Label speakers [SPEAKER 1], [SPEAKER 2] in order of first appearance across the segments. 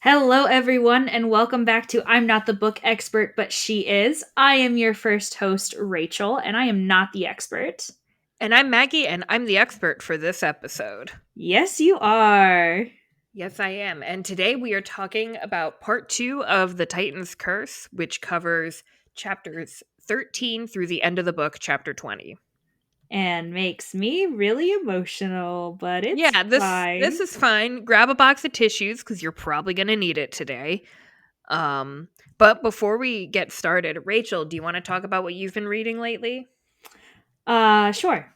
[SPEAKER 1] Hello, everyone, and welcome back to I'm Not the Book Expert, but She Is. I am your first host, Rachel, and I am not the expert.
[SPEAKER 2] And I'm Maggie, and I'm the expert for this episode.
[SPEAKER 1] Yes, you are.
[SPEAKER 2] Yes, I am. And today we are talking about part 2 of The Titan's Curse, which covers chapters 13 through the end of the book, chapter 20.
[SPEAKER 1] And makes me really emotional, but it's
[SPEAKER 2] Yeah, this
[SPEAKER 1] fine.
[SPEAKER 2] is fine. Grab a box of tissues because you're probably going to need it today. But before we get started, Rachel, do you want to talk about what you've been reading lately?
[SPEAKER 1] Sure.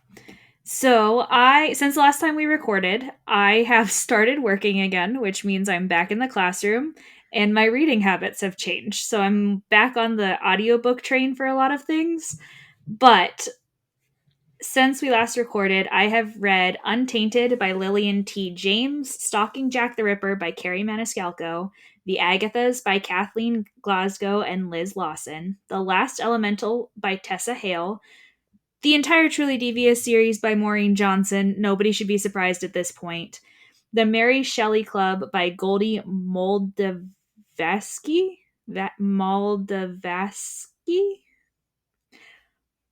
[SPEAKER 1] Since the last time we recorded, I have started working again, which means I'm back in the classroom and my reading habits have changed. So I'm back on the audiobook train for a lot of things. But since we last recorded, I have read Untainted by Lillian T. James, Stalking Jack the Ripper by Carrie Maniscalco, The Agathas by Kathleen Glasgow and Liz Lawson, The Last Elemental by Tessa Hale, the entire Truly Devious series by Maureen Johnson. Nobody should be surprised at this point. The Mary Shelley Club by Goldie Moldavsky. Moldavsky?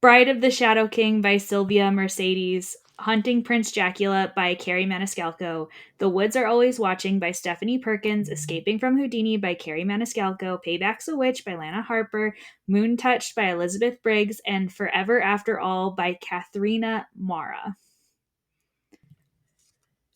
[SPEAKER 1] Bride of the Shadow King by Sylvia Mercedes, Hunting Prince Jacula by Carrie Maniscalco, The Woods Are Always Watching by Stephanie Perkins, Escaping from Houdini by Carrie Maniscalco, Payback's a Witch by Lana Harper, Moon Touched by Elizabeth Briggs, and Forever After All by Katharina Mara.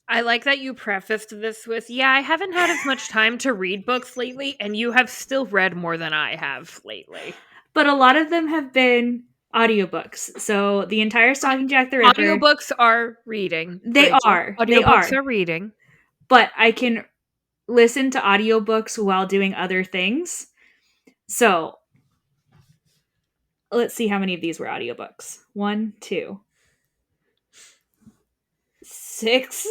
[SPEAKER 2] I like that you prefaced this with, yeah, I haven't had as much time to read books lately, and you have still read more than I have lately.
[SPEAKER 1] But a lot of them have been audiobooks. So the entire Stalking Jack the Ripper.
[SPEAKER 2] Audiobooks are reading.
[SPEAKER 1] They
[SPEAKER 2] Rachel.
[SPEAKER 1] are. They
[SPEAKER 2] Audiobooks
[SPEAKER 1] are.
[SPEAKER 2] are reading.
[SPEAKER 1] But I can listen to audiobooks while doing other things. So let's see how many of these were audiobooks. 1, 2, 6,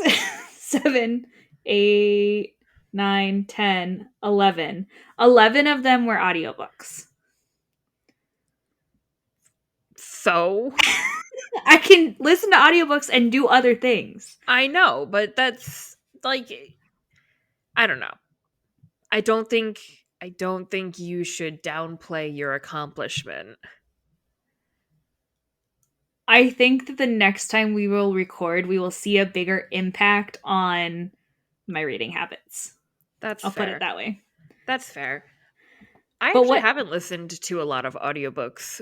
[SPEAKER 1] 7, 8, 9, 10, 11. 11 of them were audiobooks.
[SPEAKER 2] So?
[SPEAKER 1] I can listen to audiobooks and do other things.
[SPEAKER 2] I know, but that's like, I don't know. I don't think you should downplay your accomplishment.
[SPEAKER 1] I think that the next time we will record, we will see a bigger impact on my reading habits.
[SPEAKER 2] That's
[SPEAKER 1] I'll
[SPEAKER 2] fair.
[SPEAKER 1] put it that way.
[SPEAKER 2] That's fair. I
[SPEAKER 1] But
[SPEAKER 2] actually
[SPEAKER 1] what
[SPEAKER 2] haven't listened to a lot of audiobooks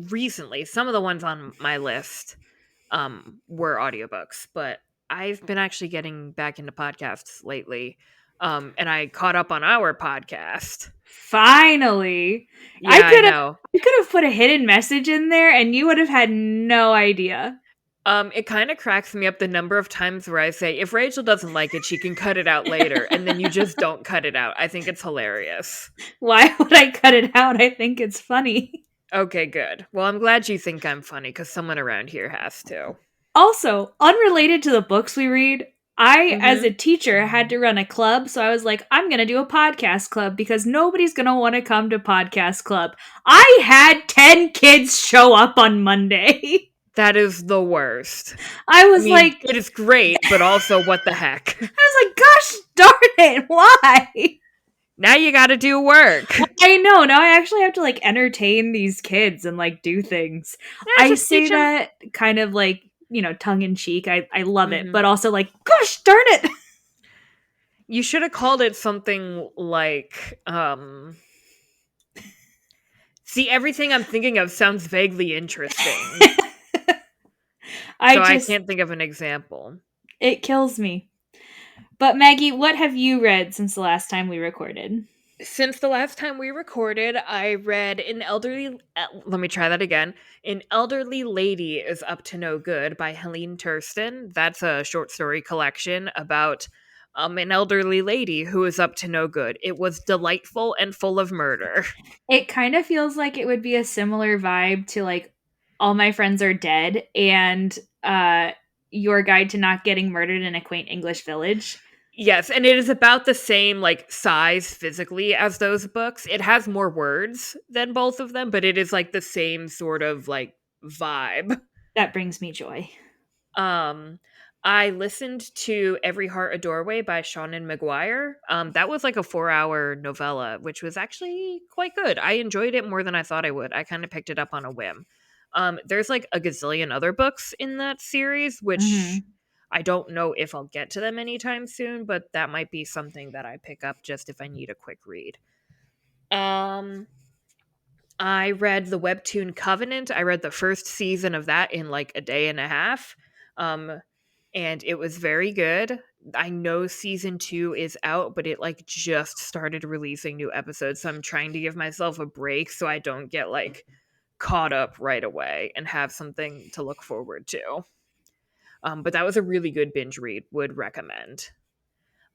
[SPEAKER 2] recently. Some of the ones on my list were audiobooks, but I've been actually getting back into podcasts lately. And I caught up on our podcast.
[SPEAKER 1] finally,
[SPEAKER 2] Yeah, I know.
[SPEAKER 1] I could have put a hidden message in there and you would have had no idea.
[SPEAKER 2] It kind of cracks me up the number of times where I say, if Rachel doesn't like it, she can cut it out later, and then you just don't cut it out. I think it's hilarious.
[SPEAKER 1] Why would I cut it out? I think it's funny.
[SPEAKER 2] Okay, good. Well, I'm glad you think I'm funny, because someone around here has to.
[SPEAKER 1] Also, unrelated to the books we read, as a teacher, had to run a club. So I was like, I'm going to do a podcast club because nobody's going to want to come to podcast club. I had 10 kids show up on Monday.
[SPEAKER 2] That is the worst.
[SPEAKER 1] I was like,
[SPEAKER 2] it is great, but also what the heck?
[SPEAKER 1] I was like, gosh darn it, why?
[SPEAKER 2] Now you gotta do work.
[SPEAKER 1] I know. Now I actually have to like entertain these kids and like do things.
[SPEAKER 2] Yeah,
[SPEAKER 1] I say that kind of like, tongue in cheek. I love it, but also like, gosh darn it.
[SPEAKER 2] You should have called it something like, see, everything I'm thinking of sounds vaguely interesting. I can't think of an example.
[SPEAKER 1] It kills me. But Maggie, what have you read since the last time we recorded?
[SPEAKER 2] Since the last time we recorded, I read let me try that again. An Elderly Lady is Up to No Good by Helene Thurston. That's a short story collection about an elderly lady who is up to no good. It was delightful and full of murder.
[SPEAKER 1] It kind of feels like it would be a similar vibe to like All My Friends Are Dead and Your Guide to Not Getting Murdered in a Quaint English Village.
[SPEAKER 2] Yes, and it is about the same like size physically as those books. It has more words than both of them, but it is like the same sort of like vibe.
[SPEAKER 1] That brings me joy.
[SPEAKER 2] I listened to Every Heart a Doorway by Seanan McGuire. That was like a 4-hour novella, which was actually quite good. I enjoyed it more than I thought I would. I kind of picked it up on a whim. There's like a gazillion other books in that series, which
[SPEAKER 1] Mhm.
[SPEAKER 2] I don't know if I'll get to them anytime soon, but that might be something that I pick up just if I need a quick read. Um, I read the webtoon Covenant. I read the first season of that in like a day and a half. Um, and it was very good. I know season 2 is out, but it like just started releasing new episodes, so I'm trying to give myself a break so I don't get like caught up right away and have something to look forward to. But that was a really good binge read. Would recommend.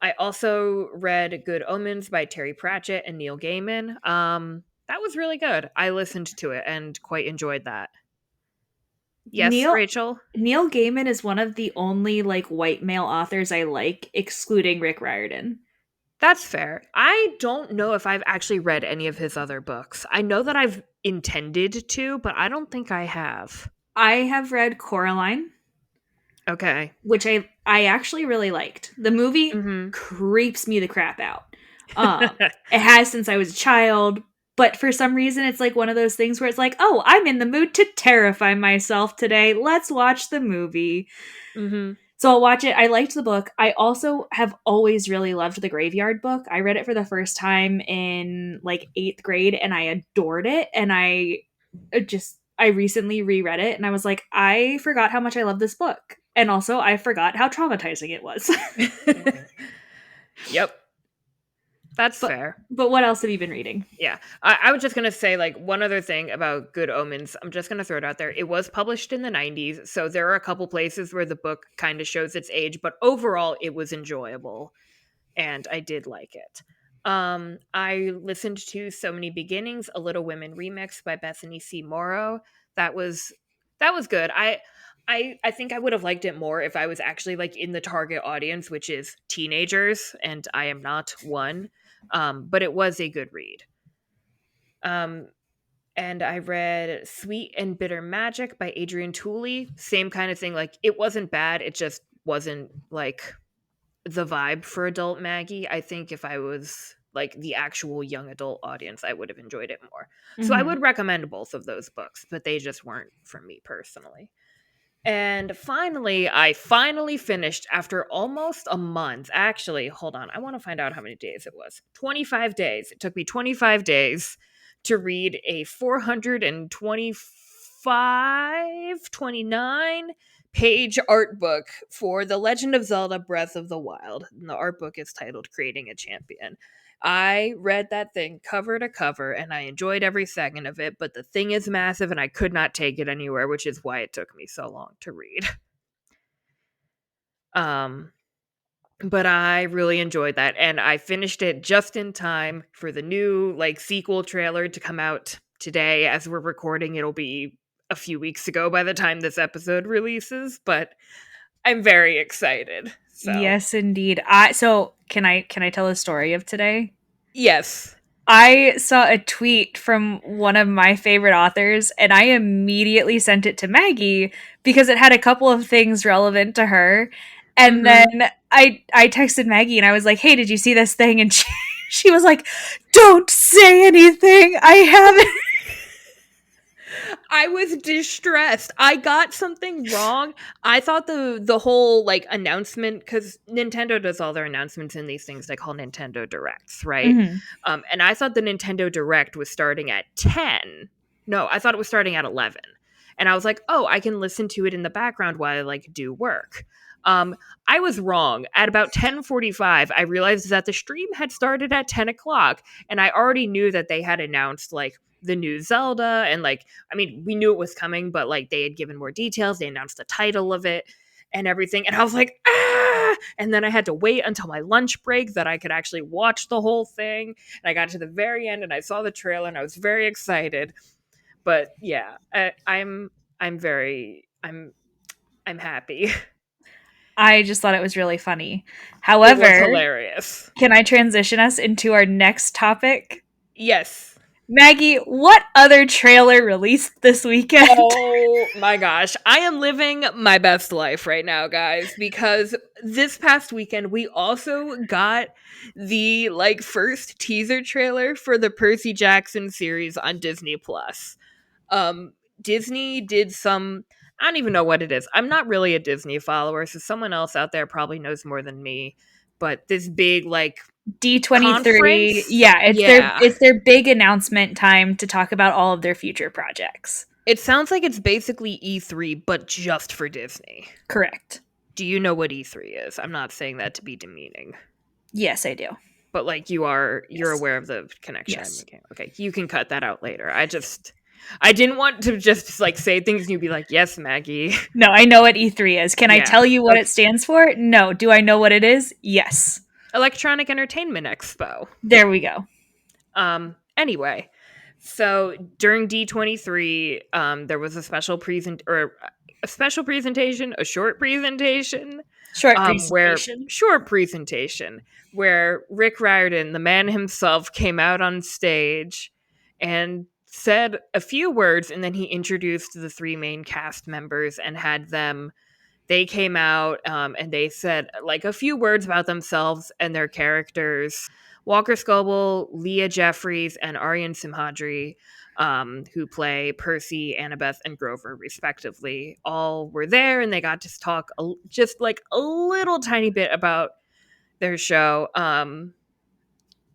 [SPEAKER 2] I also read Good Omens by Terry Pratchett and Neil Gaiman. That was really good. I listened to it and quite enjoyed that. Yes,
[SPEAKER 1] Neil
[SPEAKER 2] Rachel?
[SPEAKER 1] Neil Gaiman is one of the only like white male authors I like, excluding Rick Riordan.
[SPEAKER 2] That's fair. I don't know if I've actually read any of his other books. I know that I've intended to, but I don't think I have.
[SPEAKER 1] I have read Coraline,
[SPEAKER 2] Okay.
[SPEAKER 1] which I actually really liked. The movie
[SPEAKER 2] Mhm.
[SPEAKER 1] creeps me the crap out. It has since I was a child, but for some reason it's like one of those things where it's like, "Oh, I'm in the mood to terrify myself today. Let's watch the movie."
[SPEAKER 2] Mhm.
[SPEAKER 1] So I'll watch it. I liked the book. I also have always really loved the Graveyard book. I read it for the first time in like 8th grade and I adored it, and I recently reread it and I was like, I forgot how much I love this book. And also I forgot how traumatizing it was.
[SPEAKER 2] Yep. That's
[SPEAKER 1] but
[SPEAKER 2] fair.
[SPEAKER 1] but what else have you been reading?
[SPEAKER 2] Yeah. I was just going to say, like, one other thing about Good Omens. I'm just going to throw it out there. It was published in the 90s, so there are a couple places where the book kind of shows its age, but overall, it was enjoyable, and I did like it. I listened to So Many Beginnings, a Little Women remix by Bethany C. Morrow. That was that was good. I think I would have liked it more if I was actually like in the target audience, which is teenagers, and I am not one. But it was a good read. Um, and I read Sweet and Bitter Magic by Adrian Tooley. Same kind of thing. Like it wasn't bad. It just wasn't like the vibe for adult Maggie. I think if I was like the actual young adult audience, I would have enjoyed it more. So I
[SPEAKER 1] Mm-hmm.
[SPEAKER 2] would recommend both of those books, but they just weren't for me personally. And finally, I finally finished after almost a month. Actually, hold on. I want to find out how many days it was. 25 days. It took me 25 days to read a 425, 29 page art book for The Legend of Zelda Breath of the Wild. And the art book is titled Creating a Champion. I read that thing cover to cover and I enjoyed every second of it, but the thing is massive and I could not take it anywhere, which is why it took me so long to read. Um but I really enjoyed that and I finished it just in time for the new like sequel trailer to come out today as we're recording. It'll be a few weeks ago by the time this episode releases, but I'm very excited. So,
[SPEAKER 1] Yes, indeed. I tell a story of today?
[SPEAKER 2] yes.
[SPEAKER 1] I saw a tweet from one of my favorite authors and I immediately sent it to Maggie because it had a couple of things relevant to her. And then
[SPEAKER 2] Mhm.
[SPEAKER 1] I texted Maggie and I was like, "Hey, did you see this thing?" And she was like, "Don't say anything. I haven't."
[SPEAKER 2] I was distressed. I got something wrong. I thought the whole like announcement because Nintendo does all their announcements in these things they call Nintendo Directs, right?
[SPEAKER 1] Mhm.
[SPEAKER 2] And I thought the Nintendo Direct was starting at 10. No, I thought it was starting at 11. And I was like, oh, I can listen to it in the background while I like do work. Um, I was wrong. At about 10:45, I realized that the stream had started at 10 o'clock, and I already knew that they had announced like the new Zelda and like I mean, we knew it was coming, but like they had given more details. They announced the title of it and everything. And I was like, ah! And then I had to wait until my lunch break that I could actually watch the whole thing. And I got to the very end and I saw the trailer and I was very excited. But yeah, I'm very I'm happy.
[SPEAKER 1] I just thought it was really funny.
[SPEAKER 2] It was
[SPEAKER 1] However,
[SPEAKER 2] hilarious.
[SPEAKER 1] can I transition us into our next topic?
[SPEAKER 2] Yes.
[SPEAKER 1] Maggie, what other trailer released this weekend?
[SPEAKER 2] Oh my gosh. I am living my best life right now, guys, because this past weekend we also got the first teaser trailer for the Percy Jackson series on Disney Plus. Um Disney did some, I don't even know what it is. I'm not really a Disney follower, so someone else out there probably knows more than me. But this big
[SPEAKER 1] D23.
[SPEAKER 2] conference,
[SPEAKER 1] Yeah,
[SPEAKER 2] yeah.
[SPEAKER 1] it's their big announcement time to talk about all of their future projects.
[SPEAKER 2] It sounds like it's basically E3, but just for Disney.
[SPEAKER 1] Correct.
[SPEAKER 2] Do you know what E3 is? I'm not saying that to be demeaning,
[SPEAKER 1] Yes, I do.
[SPEAKER 2] but you're
[SPEAKER 1] Yes.
[SPEAKER 2] aware of the connection I'm
[SPEAKER 1] Yes.
[SPEAKER 2] making. Okay, you can cut that out later. I didn't want to just say things and you'd be like, "Yes, Maggie."
[SPEAKER 1] No, I know what E3 is. Can I
[SPEAKER 2] Yeah.
[SPEAKER 1] tell you what it
[SPEAKER 2] Okay.
[SPEAKER 1] stands for? No. Do I know what it is? Yes.
[SPEAKER 2] Electronic Entertainment Expo.
[SPEAKER 1] There we go.
[SPEAKER 2] Anyway, so during D23, there was a special presentation, a short presentation,
[SPEAKER 1] Short
[SPEAKER 2] where
[SPEAKER 1] presentation.
[SPEAKER 2] Rick Riordan, the man himself, came out on stage and said a few words, and then he introduced the three main cast members and had them. They came out, and they said a few words about themselves and their characters. Walker Scobell, Leah Jeffries, and Aryan Simhadri, who play Percy, Annabeth, and Grover, respectively, all were there, and they got to talk just a little tiny bit about their show.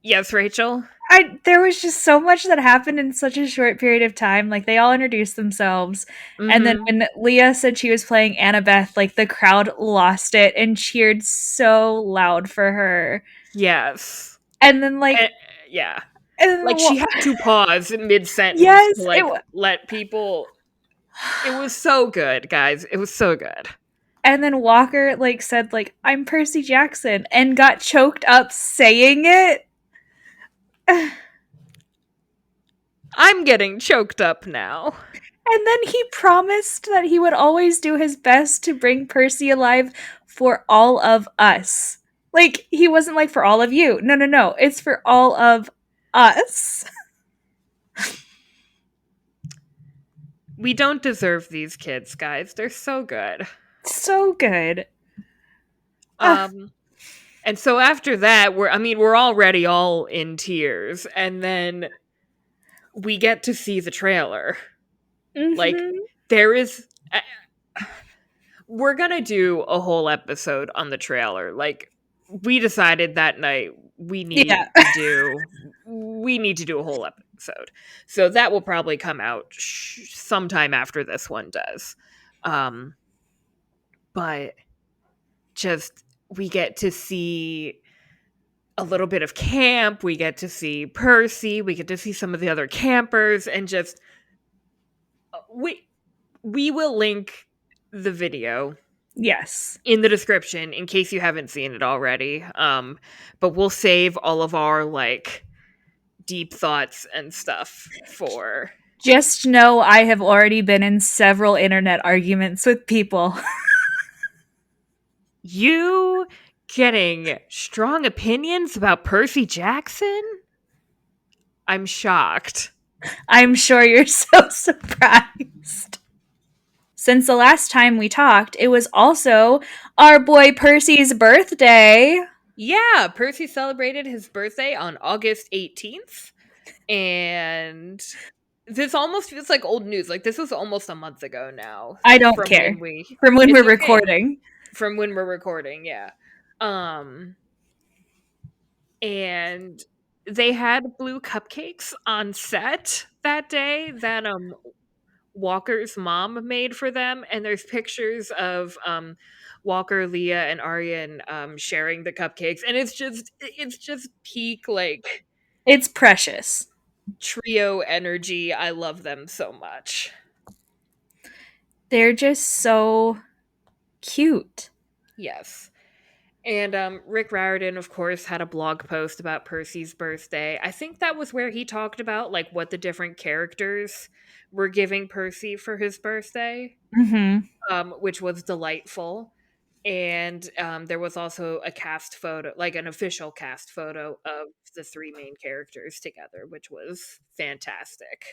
[SPEAKER 2] Yes, Rachel?
[SPEAKER 1] I there was just so much that happened in such a short period of time. Like they all introduced themselves, and then
[SPEAKER 2] Mm-hmm.
[SPEAKER 1] when Leah said she was playing Annabeth, like the crowd lost it and cheered so loud for her.
[SPEAKER 2] Yes.
[SPEAKER 1] And then
[SPEAKER 2] Eh, yeah.
[SPEAKER 1] and then
[SPEAKER 2] She had to pause mid sentence to
[SPEAKER 1] yes,
[SPEAKER 2] let people. It was so good, guys. It was so good.
[SPEAKER 1] and then Walker said I'm Percy Jackson and got choked up saying it.
[SPEAKER 2] I'm getting choked up now.
[SPEAKER 1] And then he promised that he would always do his best to bring Percy alive for all of us. Like, he wasn't like for all of you. No, no, no. It's for all of us.
[SPEAKER 2] We don't deserve these kids, guys. They're so good.
[SPEAKER 1] So good. Uh,
[SPEAKER 2] Um and so after that, we're already all in tears, and then we get to see the trailer. Like
[SPEAKER 1] mm-hmm.
[SPEAKER 2] there is we're going to do a whole episode on the trailer. We decided that night
[SPEAKER 1] Yeah.
[SPEAKER 2] we need to do a whole episode. So that will probably come out sometime after this one does. Um but just we get to see a little bit of camp, we get to see Percy, we get to see some of the other campers, and just we we will link the video
[SPEAKER 1] Yes.
[SPEAKER 2] in the description in case you haven't seen it already. But we'll save all of our deep thoughts and stuff for
[SPEAKER 1] Just know I have already been in several internet arguments with people.
[SPEAKER 2] you getting strong opinions about Percy Jackson. I'm shocked.
[SPEAKER 1] I'm sure you're so surprised. Since the last time we talked, it was also our boy Percy's birthday.
[SPEAKER 2] Yeah, Percy celebrated his birthday on August 18th, and this almost feels like old news. This was almost a month ago now
[SPEAKER 1] I don't
[SPEAKER 2] from when
[SPEAKER 1] care.
[SPEAKER 2] we
[SPEAKER 1] From when
[SPEAKER 2] it's
[SPEAKER 1] we're
[SPEAKER 2] okay.
[SPEAKER 1] recording.
[SPEAKER 2] From when we're recording, yeah. And they had blue cupcakes on set that day that Walker's mom made for them, and there's pictures of Walker, Leah, and Aryan sharing the cupcakes, and it's just peak
[SPEAKER 1] It's precious.
[SPEAKER 2] trio energy. I love them so much.
[SPEAKER 1] They're just so cute.
[SPEAKER 2] Yes. And Rick Riordan, of course, had a blog post about Percy's birthday. I think that was where he talked about what the different characters were giving Percy for his birthday,
[SPEAKER 1] Mm-hmm.
[SPEAKER 2] which was delightful. And there was also a cast photo, like an official cast photo of the three main characters together, which was fantastic.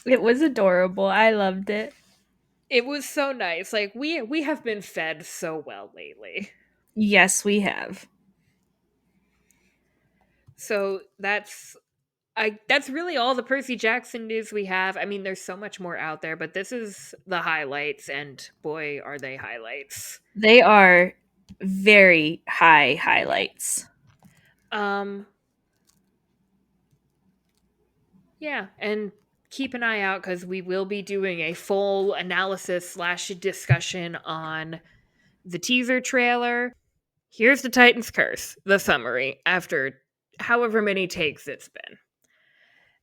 [SPEAKER 1] It was adorable. I loved it.
[SPEAKER 2] It was so nice. Like we have been fed so well lately.
[SPEAKER 1] Yes, we have.
[SPEAKER 2] So that's really all the Percy Jackson news we have. I mean, there's so much more out there, but this is the highlights, and boy, are they highlights.
[SPEAKER 1] They are very high highlights.
[SPEAKER 2] Um, yeah, and keep an eye out because we will be doing a full analysis slash discussion on the teaser trailer. Here's the Titan's Curse, the summary, after however many takes it's been.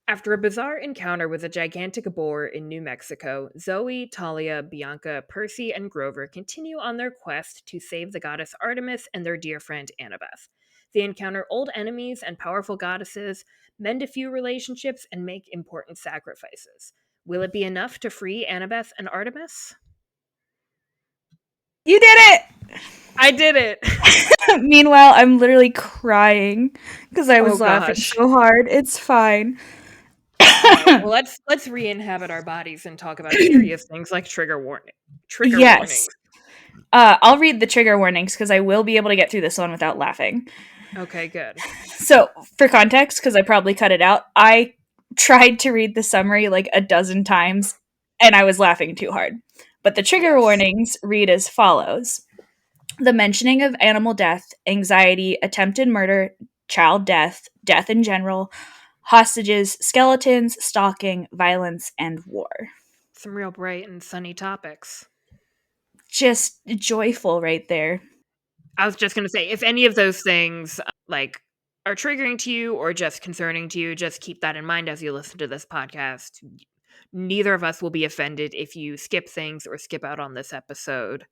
[SPEAKER 2] After a bizarre encounter with a gigantic boar in New Mexico, Zoe, Talia, Bianca, Percy, and Grover continue on their quest to save the goddess Artemis and their dear friend Annabeth. They encounter old enemies and powerful goddesses, mend a few relationships, and make important sacrifices. Will it be enough to free Annabeth and Artemis?
[SPEAKER 1] You did it!
[SPEAKER 2] I did it!
[SPEAKER 1] Meanwhile, I'm literally crying because I
[SPEAKER 2] Oh
[SPEAKER 1] was laughing
[SPEAKER 2] gosh.
[SPEAKER 1] so hard. It's fine.
[SPEAKER 2] All right. Well, let's re-inhabit our bodies and talk about serious things like trigger
[SPEAKER 1] Yes.
[SPEAKER 2] warnings.
[SPEAKER 1] I'll read the trigger warnings because I will be able to get through this one without laughing.
[SPEAKER 2] Okay, good.
[SPEAKER 1] So, for context, because I probably cut it out, I tried to read the summary like a dozen times and I was laughing too hard. But the trigger
[SPEAKER 2] Yes.
[SPEAKER 1] warnings read as follows: the mentioning of animal death, anxiety, attempted murder, child death, death in general, hostages, skeletons, stalking, violence, and war.
[SPEAKER 2] Some real bright and sunny topics.
[SPEAKER 1] Just joyful right there.
[SPEAKER 2] I was just going to say, if any of those things like are triggering to you or just concerning to you, just keep that in mind as you listen to this podcast. Neither of us will be offended if you skip things or skip out on this episode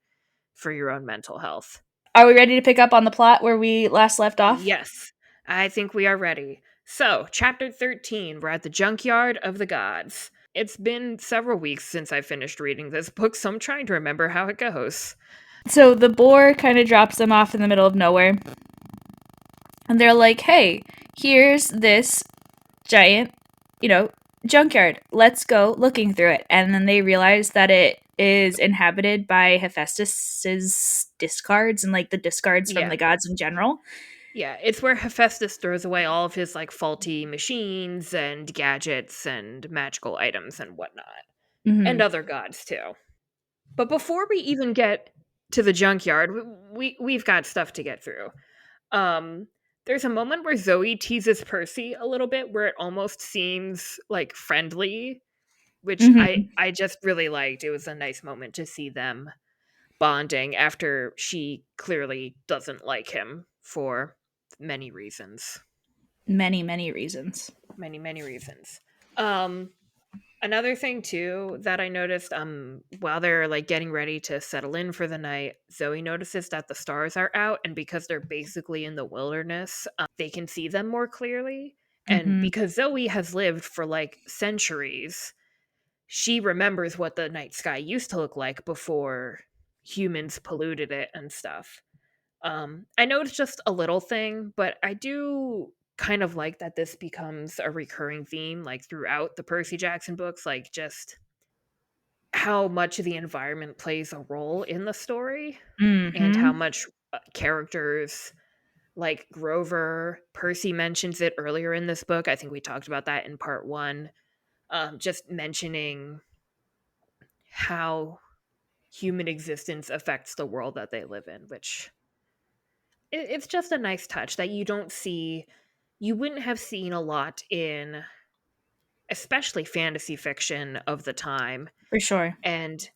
[SPEAKER 2] for your own mental health.
[SPEAKER 1] Are we ready to pick up on the plot where we last left off?
[SPEAKER 2] Yes, I think we are ready. So, chapter 13, we're at the junkyard of the gods. It's been several weeks since I finished reading this book, so I'm trying to remember how it goes.
[SPEAKER 1] So the boar kind of drops them off in the middle of nowhere. And they're like, hey, here's this giant, junkyard. Let's go looking through it. And then they realize that it is inhabited by Hephaestus's discards and like the discards from
[SPEAKER 2] Yeah.
[SPEAKER 1] the gods in general.
[SPEAKER 2] Yeah, it's where Hephaestus throws away all of his like faulty machines and gadgets and magical items and whatnot. And
[SPEAKER 1] Mm-hmm.
[SPEAKER 2] other gods too. But before we even get to the junkyard, we've got stuff to get through. There's a moment where Zoe teases Percy a little bit where it almost seems like friendly, which
[SPEAKER 1] Mm-hmm.
[SPEAKER 2] I just really liked. It was a nice moment to see them bonding after she clearly doesn't like him for many reasons.
[SPEAKER 1] Many, many reasons.
[SPEAKER 2] Many reasons. Um Another thing too that I noticed while they're like getting ready to settle in for the night, Zoe notices that the stars are out, and because they're basically in the wilderness, they can see them more clearly. And
[SPEAKER 1] Mm-hmm.
[SPEAKER 2] because Zoe has lived for like centuries, she remembers what the night sky used to look like before humans polluted it and stuff. I know it's just a little thing, but I do kind of like that this becomes a recurring theme like throughout the Percy Jackson books, like just how much the environment plays a role in the story and how
[SPEAKER 1] Mm-hmm.
[SPEAKER 2] much characters like Grover, Percy mentions it earlier in this book. I think we talked about that in part 1. Just mentioning how human existence affects the world that they live in, which it's just a nice touch that you wouldn't have seen a lot in especially fantasy fiction of the time,
[SPEAKER 1] For sure.
[SPEAKER 2] and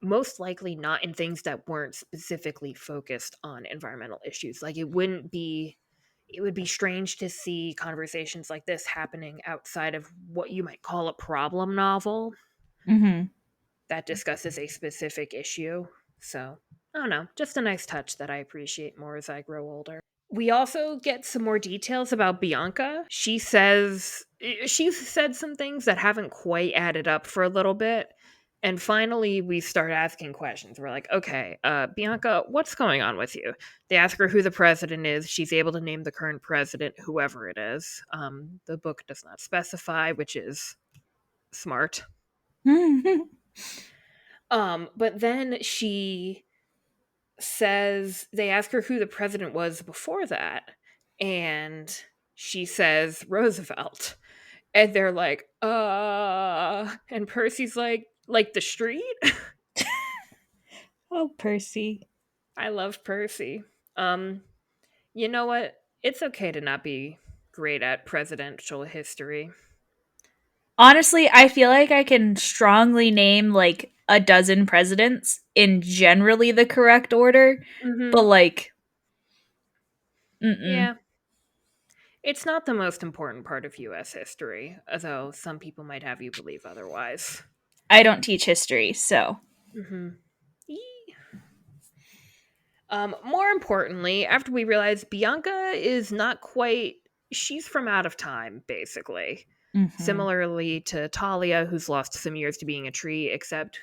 [SPEAKER 2] most likely not in things that weren't specifically focused on environmental issues. Like it would be strange to see conversations like this happening outside of what you might call a problem novel
[SPEAKER 1] Mm-hmm.
[SPEAKER 2] that discusses a specific issue. So, I don't know, just a nice touch that I appreciate more as I grow older. We also get some more details about Bianca. She's said some things that haven't quite added up for a little bit. And finally, we start asking questions. We're like, okay, Bianca, what's going on with you? They ask her who the president is. She's able to name the current president, whoever it is. The book does not specify, which is smart. But then she says, they ask her who the president was before that. And she says, Roosevelt. And they're like, and Percy's like the street?
[SPEAKER 1] Oh, Percy.
[SPEAKER 2] I love Percy. Um, you know what? It's okay to not be great at presidential history.
[SPEAKER 1] Honestly, I feel like I can strongly name like a dozen presidents in generally the correct order, but
[SPEAKER 2] Mm-hmm.
[SPEAKER 1] like, mm-mm.
[SPEAKER 2] Yeah. It's not the most important part of US history, although some people might have you believe otherwise.
[SPEAKER 1] I don't teach history, so.
[SPEAKER 2] Mm-hmm. More importantly, after we realize Bianca is not quite, she's from out of time, basically.
[SPEAKER 1] Mm-hmm.
[SPEAKER 2] Similarly to Talia, who's lost some years to being a tree, except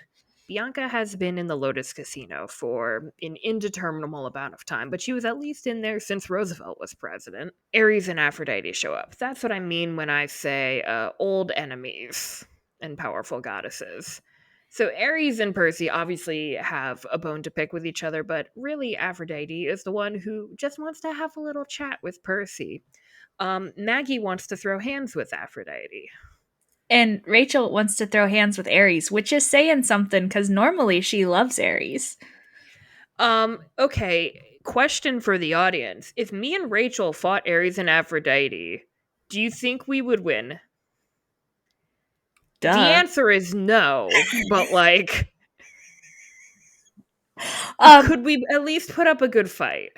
[SPEAKER 2] Bianca has been in the Lotus Casino for an indeterminable amount of time, but she was at least in there since Roosevelt was president. Ares and Aphrodite show up. That's what I mean when I say old enemies and powerful goddesses. So Ares and Percy obviously have a bone to pick with each other, but really Aphrodite is the one who just wants to have a little chat with Percy. Maggie wants to throw hands with Aphrodite.
[SPEAKER 1] And Rachel wants to throw hands with Ares, which is saying something because normally she loves Ares.
[SPEAKER 2] Okay, question for the audience. If me and Rachel fought Ares and Aphrodite, do you think we would win? The
[SPEAKER 1] Duh.
[SPEAKER 2] answer is no, but like,
[SPEAKER 1] Um,
[SPEAKER 2] could we at least put up a good fight?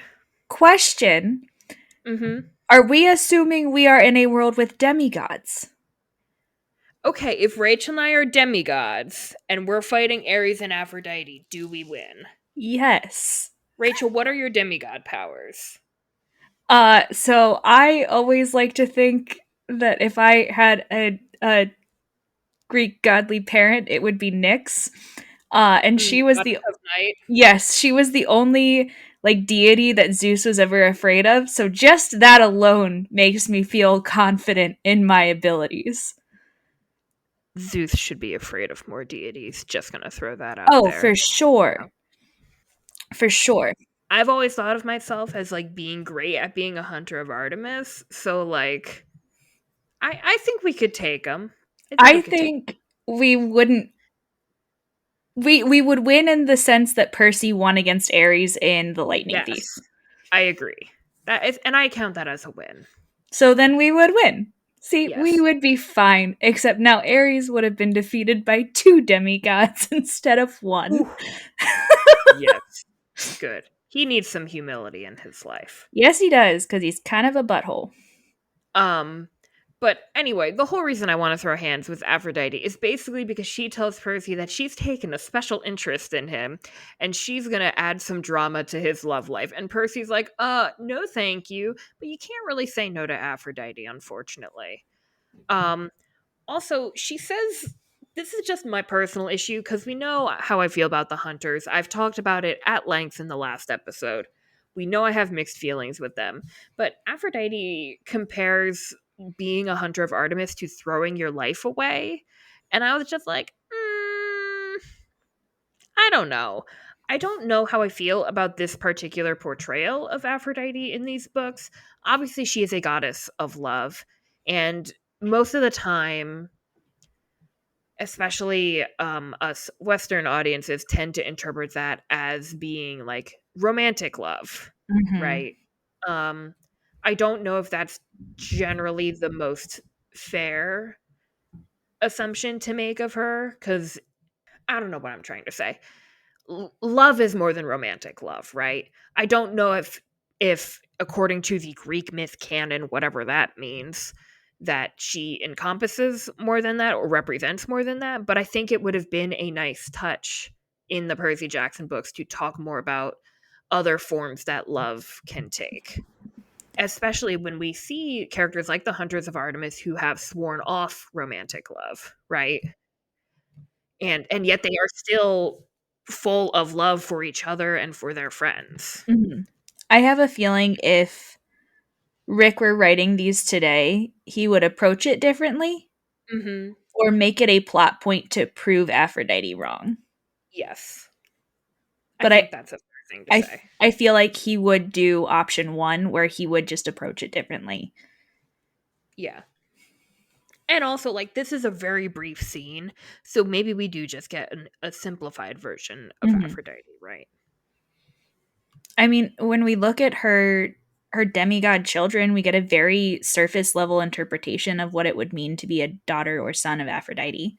[SPEAKER 1] question.
[SPEAKER 2] Mm-hmm.
[SPEAKER 1] Are we assuming we are in a world with demigods?
[SPEAKER 2] Okay, if Rachel and I are demigods and we're fighting Ares and Aphrodite, do we win?
[SPEAKER 1] Yes.
[SPEAKER 2] Rachel, what are your demigod powers?
[SPEAKER 1] So I always like to think that if I had a Greek godly parent, it would be Nyx. And she was
[SPEAKER 2] Goddess
[SPEAKER 1] the
[SPEAKER 2] of Night.
[SPEAKER 1] yes, she was the only like deity that Zeus was ever afraid of. So just that alone makes me feel confident in my abilities.
[SPEAKER 2] Zeus should be afraid of more deities. Just gonna throw that out
[SPEAKER 1] Oh,
[SPEAKER 2] there.
[SPEAKER 1] for sure. For sure.
[SPEAKER 2] I've always thought of myself as like being great at being a hunter of Artemis. So like, I think we could take them. I think we
[SPEAKER 1] I
[SPEAKER 2] could take.
[SPEAKER 1] think we wouldn't we would win in the sense that Percy won against Ares in the Lightning Thief.
[SPEAKER 2] Yes, I agree. That is, and I count that as a win.
[SPEAKER 1] So then we would win. See, we
[SPEAKER 2] Yes.
[SPEAKER 1] would be fine, except now Ares would have been defeated by two demigods instead of one.
[SPEAKER 2] Ooh, yes. Good. He needs some humility in his life.
[SPEAKER 1] Yes, he does, because he's kind of a butthole.
[SPEAKER 2] Um, but anyway, the whole reason I want to throw hands with Aphrodite is basically because she tells Percy that she's taken a special interest in him and she's gonna add some drama to his love life. And Percy's like, no thank you. But you can't really say no to Aphrodite, unfortunately. Um, Also, she says this is just my personal issue because we know how I feel about the hunters. I've talked about it at length in the last episode. We know I have mixed feelings with them. But Aphrodite compares being a hunter of Artemis to throwing your life away. And I was just like, I don't know. I don't know how I feel about this particular portrayal of Aphrodite in these books. Obviously, she is a goddess of love. And most of the time, especially us Western audiences tend to interpret that as being like romantic love,
[SPEAKER 1] Mm-hmm.
[SPEAKER 2] right? um I don't know if that's generally the most fair assumption to make of her, because I don't know what I'm trying to say. Love is more than romantic love, right? I don't know if according to the Greek myth canon, whatever that means, that she encompasses more than that or represents more than that, but I think it would have been a nice touch in the Percy Jackson books to talk more about other forms that love can take. Especially when we see characters like the Hunters of Artemis who have sworn off romantic love, right? and yet they are still full of love for each other and for their friends.
[SPEAKER 1] Mhm. I have a feeling if Rick were writing these today, he would approach it differently
[SPEAKER 2] Mhm.
[SPEAKER 1] or make it a plot point to prove Aphrodite wrong.
[SPEAKER 2] Yes. I
[SPEAKER 1] But
[SPEAKER 2] think that's a fair thing to say.
[SPEAKER 1] I feel like he would do option 1 where he would just approach it differently.
[SPEAKER 2] Yeah. And also, like, this is a very brief scene, so maybe we do just get a simplified version of
[SPEAKER 1] Mhm.
[SPEAKER 2] Aphrodite, right?
[SPEAKER 1] I mean, when we look at her demigod children, we get a very surface level interpretation of what it would mean to be a daughter or son of Aphrodite.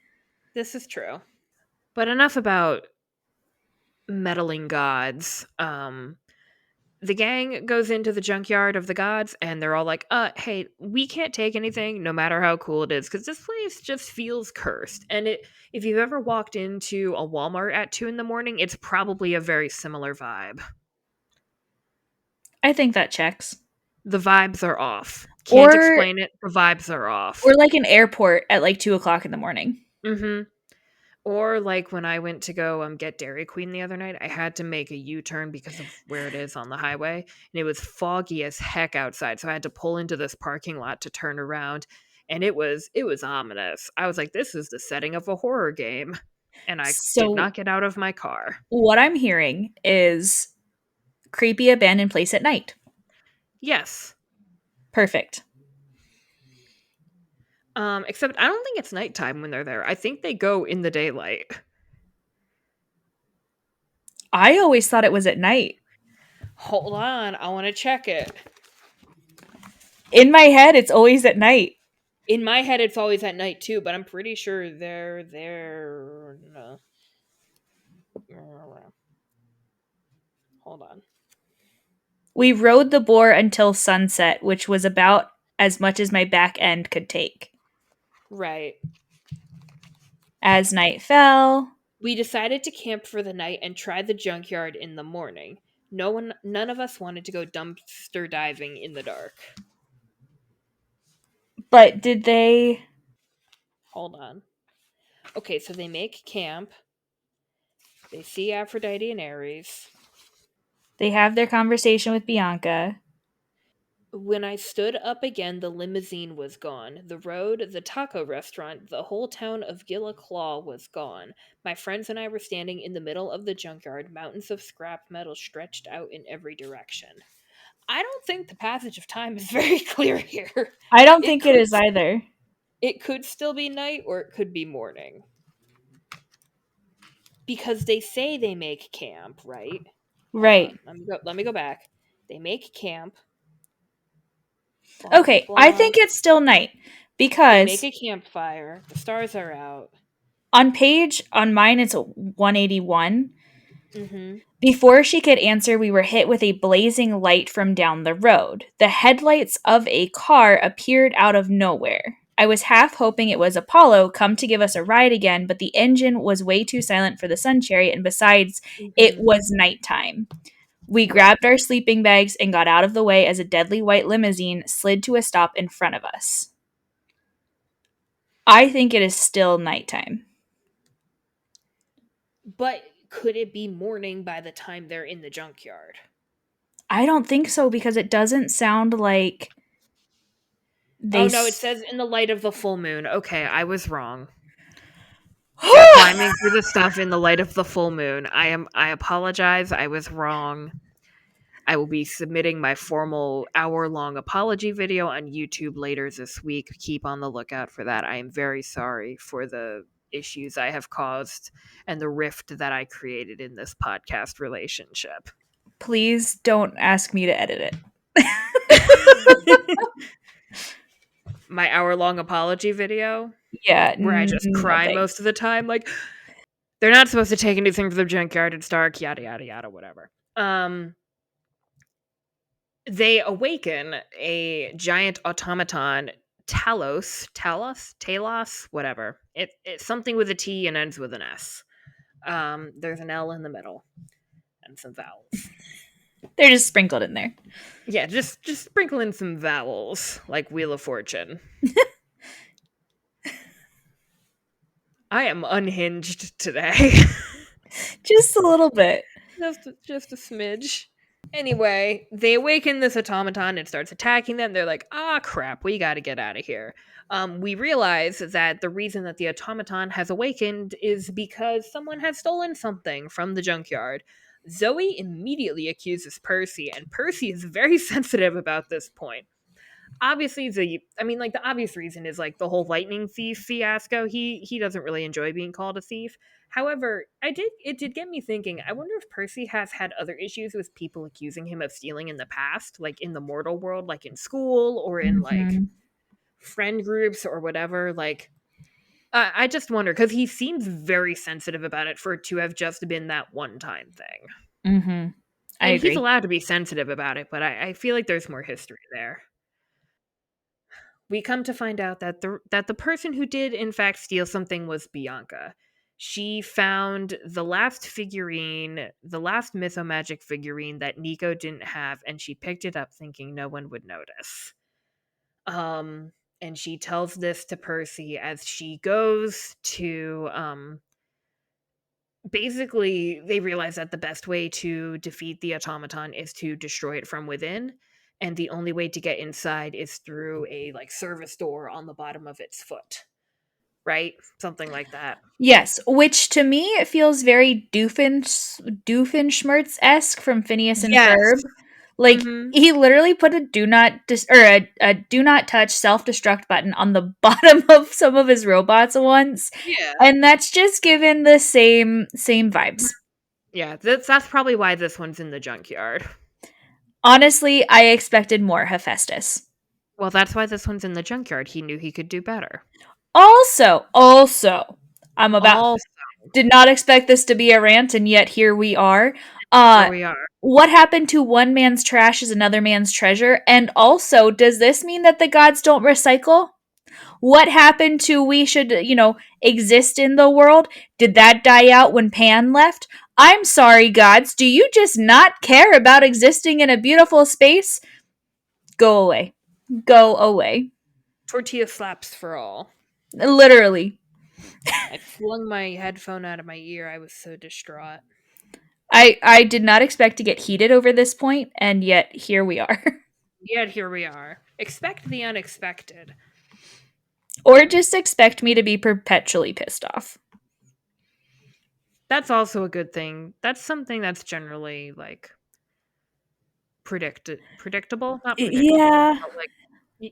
[SPEAKER 2] This is true. But enough about meddling gods. The gang goes into the junkyard of the gods and they're all like, hey, we can't take anything no matter how cool it is because this place just feels cursed. And if you've ever walked into a Walmart at 2 in the morning, it's probably a very similar vibe.
[SPEAKER 1] I think that checks.
[SPEAKER 2] The vibes are off. Can't
[SPEAKER 1] Or
[SPEAKER 2] explain it. The vibes are off.
[SPEAKER 1] or like an airport at like 2 o'clock in the morning.
[SPEAKER 2] Mm-hmm. Or like when I went to go get Dairy Queen the other night, I had to make a U-turn because of where it is on the highway, and it was foggy as heck outside. So I had to pull into this parking lot to turn around, and it was ominous. I was like, this is the setting of a horror game. And I did
[SPEAKER 1] So
[SPEAKER 2] not get out of my car.
[SPEAKER 1] what I'm hearing is creepy abandoned place at night.
[SPEAKER 2] Yes.
[SPEAKER 1] Perfect.
[SPEAKER 2] Except I don't think it's nighttime when they're there. I think they go in the daylight.
[SPEAKER 1] I always thought it was at night.
[SPEAKER 2] Hold on, I want to check it.
[SPEAKER 1] In my head, it's always at night.
[SPEAKER 2] In my head, it's always at night too, but I'm pretty sure they're there. No. Hold on.
[SPEAKER 1] We rode the boar until sunset, which was about as much as my back end could take.
[SPEAKER 2] Right.
[SPEAKER 1] As night fell,
[SPEAKER 2] We decided to camp for the night and try the junkyard in the morning. None of us wanted to go dumpster diving in the dark.
[SPEAKER 1] but did they?
[SPEAKER 2] Hold on. Okay, so they make camp. They see Aphrodite and Ares.
[SPEAKER 1] They have their conversation with Bianca.
[SPEAKER 2] When I stood up again, the limousine was gone. The road, the taco restaurant, the whole town of Gilla Claw was gone. My friends and I were standing in the middle of the junkyard, mountains of scrap metal stretched out in every direction. I don't think the passage of time is very clear here.
[SPEAKER 1] I don't
[SPEAKER 2] It
[SPEAKER 1] think it
[SPEAKER 2] could
[SPEAKER 1] is either.
[SPEAKER 2] it could still be night or it could be morning. Because they say they make camp, right? Hold
[SPEAKER 1] Right.
[SPEAKER 2] on. Let me go back. They make camp. Blah blah
[SPEAKER 1] Okay, I
[SPEAKER 2] blah.
[SPEAKER 1] think it's still night
[SPEAKER 2] They make
[SPEAKER 1] because
[SPEAKER 2] a campfire. The stars are out.
[SPEAKER 1] on mine it's 181.
[SPEAKER 2] Mhm.
[SPEAKER 1] Before she could answer, we were hit with a blazing light from down the road. The headlights of a car appeared out of nowhere. I was half hoping it was Apollo come to give us a ride again, but the engine was way too silent for the sun chariot, and besides, it
[SPEAKER 2] Mhm.
[SPEAKER 1] was nighttime. We
[SPEAKER 2] Right.
[SPEAKER 1] grabbed our sleeping bags and got out of the way as a deadly white limousine slid to a stop in front of us. I think it is still nighttime.
[SPEAKER 2] But could it be morning by the time they're in the junkyard?
[SPEAKER 1] I don't think so because it doesn't sound like they.
[SPEAKER 2] Oh no, it says in the light of the full moon. Okay, I was wrong. They're climbing through the stuff in the light of the full moon. I apologize. I was wrong. I will be submitting my formal hour-long apology video on YouTube later this week. Keep on the lookout for that. I am very sorry for the issues I have caused and the rift that I created in this podcast relationship.
[SPEAKER 1] Please don't ask me to edit it.
[SPEAKER 2] My hour-long apology video
[SPEAKER 1] Yeah,
[SPEAKER 2] where I just
[SPEAKER 1] no
[SPEAKER 2] cry
[SPEAKER 1] thanks.
[SPEAKER 2] most of the time, like they're not supposed to take anything to the junkyard. It's dark, yada yada yada, whatever. They awaken a giant automaton, Talos, whatever. It's something with a T and ends with an S. There's an L in the middle and some vowels.
[SPEAKER 1] They're just sprinkled in there.
[SPEAKER 2] Yeah, just sprinkle in some vowels like Wheel of Fortune. I am unhinged today.
[SPEAKER 1] Just a little bit.
[SPEAKER 2] Just a smidge. Anyway, they awaken this automaton and starts attacking them. They're like, ah, crap, we got to get out of here. We realize that the reason that the automaton has awakened is because someone has stolen something from the junkyard. Zoe immediately accuses Percy, and Percy is very sensitive about this point. Obviously, the obvious reason is like the whole lightning thief fiasco. He doesn't really enjoy being called a thief. However, it did get me thinking. I wonder if Percy has had other issues with people accusing him of stealing in the past, like in the mortal world, like in school or in like
[SPEAKER 1] Mhm.
[SPEAKER 2] friend groups or whatever. Like, I just wonder because he seems very sensitive about it for it to have just been that one time thing.
[SPEAKER 1] Mhm. I
[SPEAKER 2] And he's
[SPEAKER 1] agree.
[SPEAKER 2] allowed to be sensitive about it, but I feel like there's more history there. We come to find out that the person who did in fact steal something was Bianca. She found the last mythomagic figurine that Nico didn't have, and she picked it up thinking no one would notice. Um, and she tells this to Percy as she goes to basically they realize that the best way to defeat the automaton is to destroy it from within, and the only way to get inside is through a like service door on the bottom of its foot, right? Something like that.
[SPEAKER 1] Yes, which to me it feels very Doofenshmirtz-esque from Phineas and
[SPEAKER 2] Yes.
[SPEAKER 1] Ferb. Like
[SPEAKER 2] Mm-hmm.
[SPEAKER 1] he literally put a a do not touch self destruct button on the bottom of some of his robots once,
[SPEAKER 2] Yeah.
[SPEAKER 1] and that's just given the same vibes.
[SPEAKER 2] Yeah, that's probably why this one's in the junkyard.
[SPEAKER 1] Honestly, I expected more Hephaestus.
[SPEAKER 2] Well, that's why this one's in the junkyard. He knew he could do better.
[SPEAKER 1] Also, I'm about
[SPEAKER 2] Also,
[SPEAKER 1] did not expect this to be a rant, and yet here we are.
[SPEAKER 2] here
[SPEAKER 1] Uh,
[SPEAKER 2] we are.
[SPEAKER 1] what happened to one man's trash is another man's treasure? And also, does this mean that the gods don't recycle? What happened to we should, exist in the world? Did that die out when Pan left? I'm sorry, gods. Do you just not care about existing in a beautiful space? Go away. Go away.
[SPEAKER 2] Tortilla slaps for all.
[SPEAKER 1] Literally.
[SPEAKER 2] I flung my headphone out of my ear. I was so distraught.
[SPEAKER 1] I did not expect to get heated over this point, and yet here we are.
[SPEAKER 2] Yet here we are. Expect the unexpected.
[SPEAKER 1] Or just expect me to be perpetually pissed off.
[SPEAKER 2] That's also a good thing. That's something that's generally like predictable, not predictable,
[SPEAKER 1] Yeah.
[SPEAKER 2] but like y-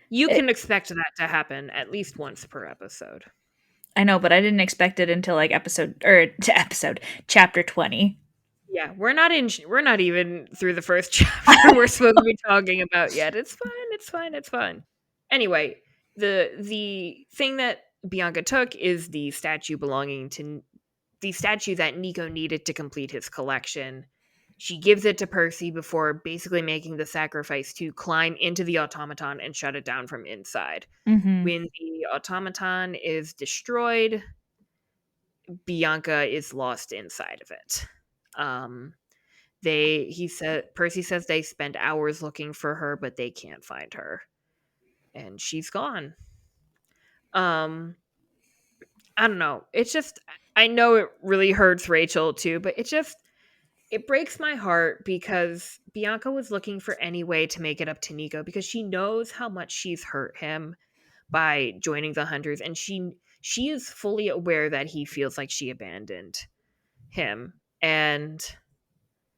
[SPEAKER 2] you
[SPEAKER 1] It,
[SPEAKER 2] can expect that to happen at least once per episode.
[SPEAKER 1] I know, but I didn't expect it until like episode chapter 20.
[SPEAKER 2] Yeah, we're not even through the first chapter we're supposed to be talking about yet. It's fine. It's fine. It's fine. Anyway, the thing that Bianca took is the statue that Nico needed to complete his collection. She gives it to Percy before basically making the sacrifice to climb into the automaton and shut it down from inside.
[SPEAKER 1] Mhm.
[SPEAKER 2] When the automaton is destroyed, Bianca is lost inside of it. Um, he said Percy says they spend hours looking for her, but they can't find her, and she's gone. Um, I don't know. It's just I know it really hurts Rachel too, but it breaks my heart because Bianca was looking for any way to make it up to Nico because she knows how much she's hurt him by joining the Hunters, and she is fully aware that he feels like she abandoned him, and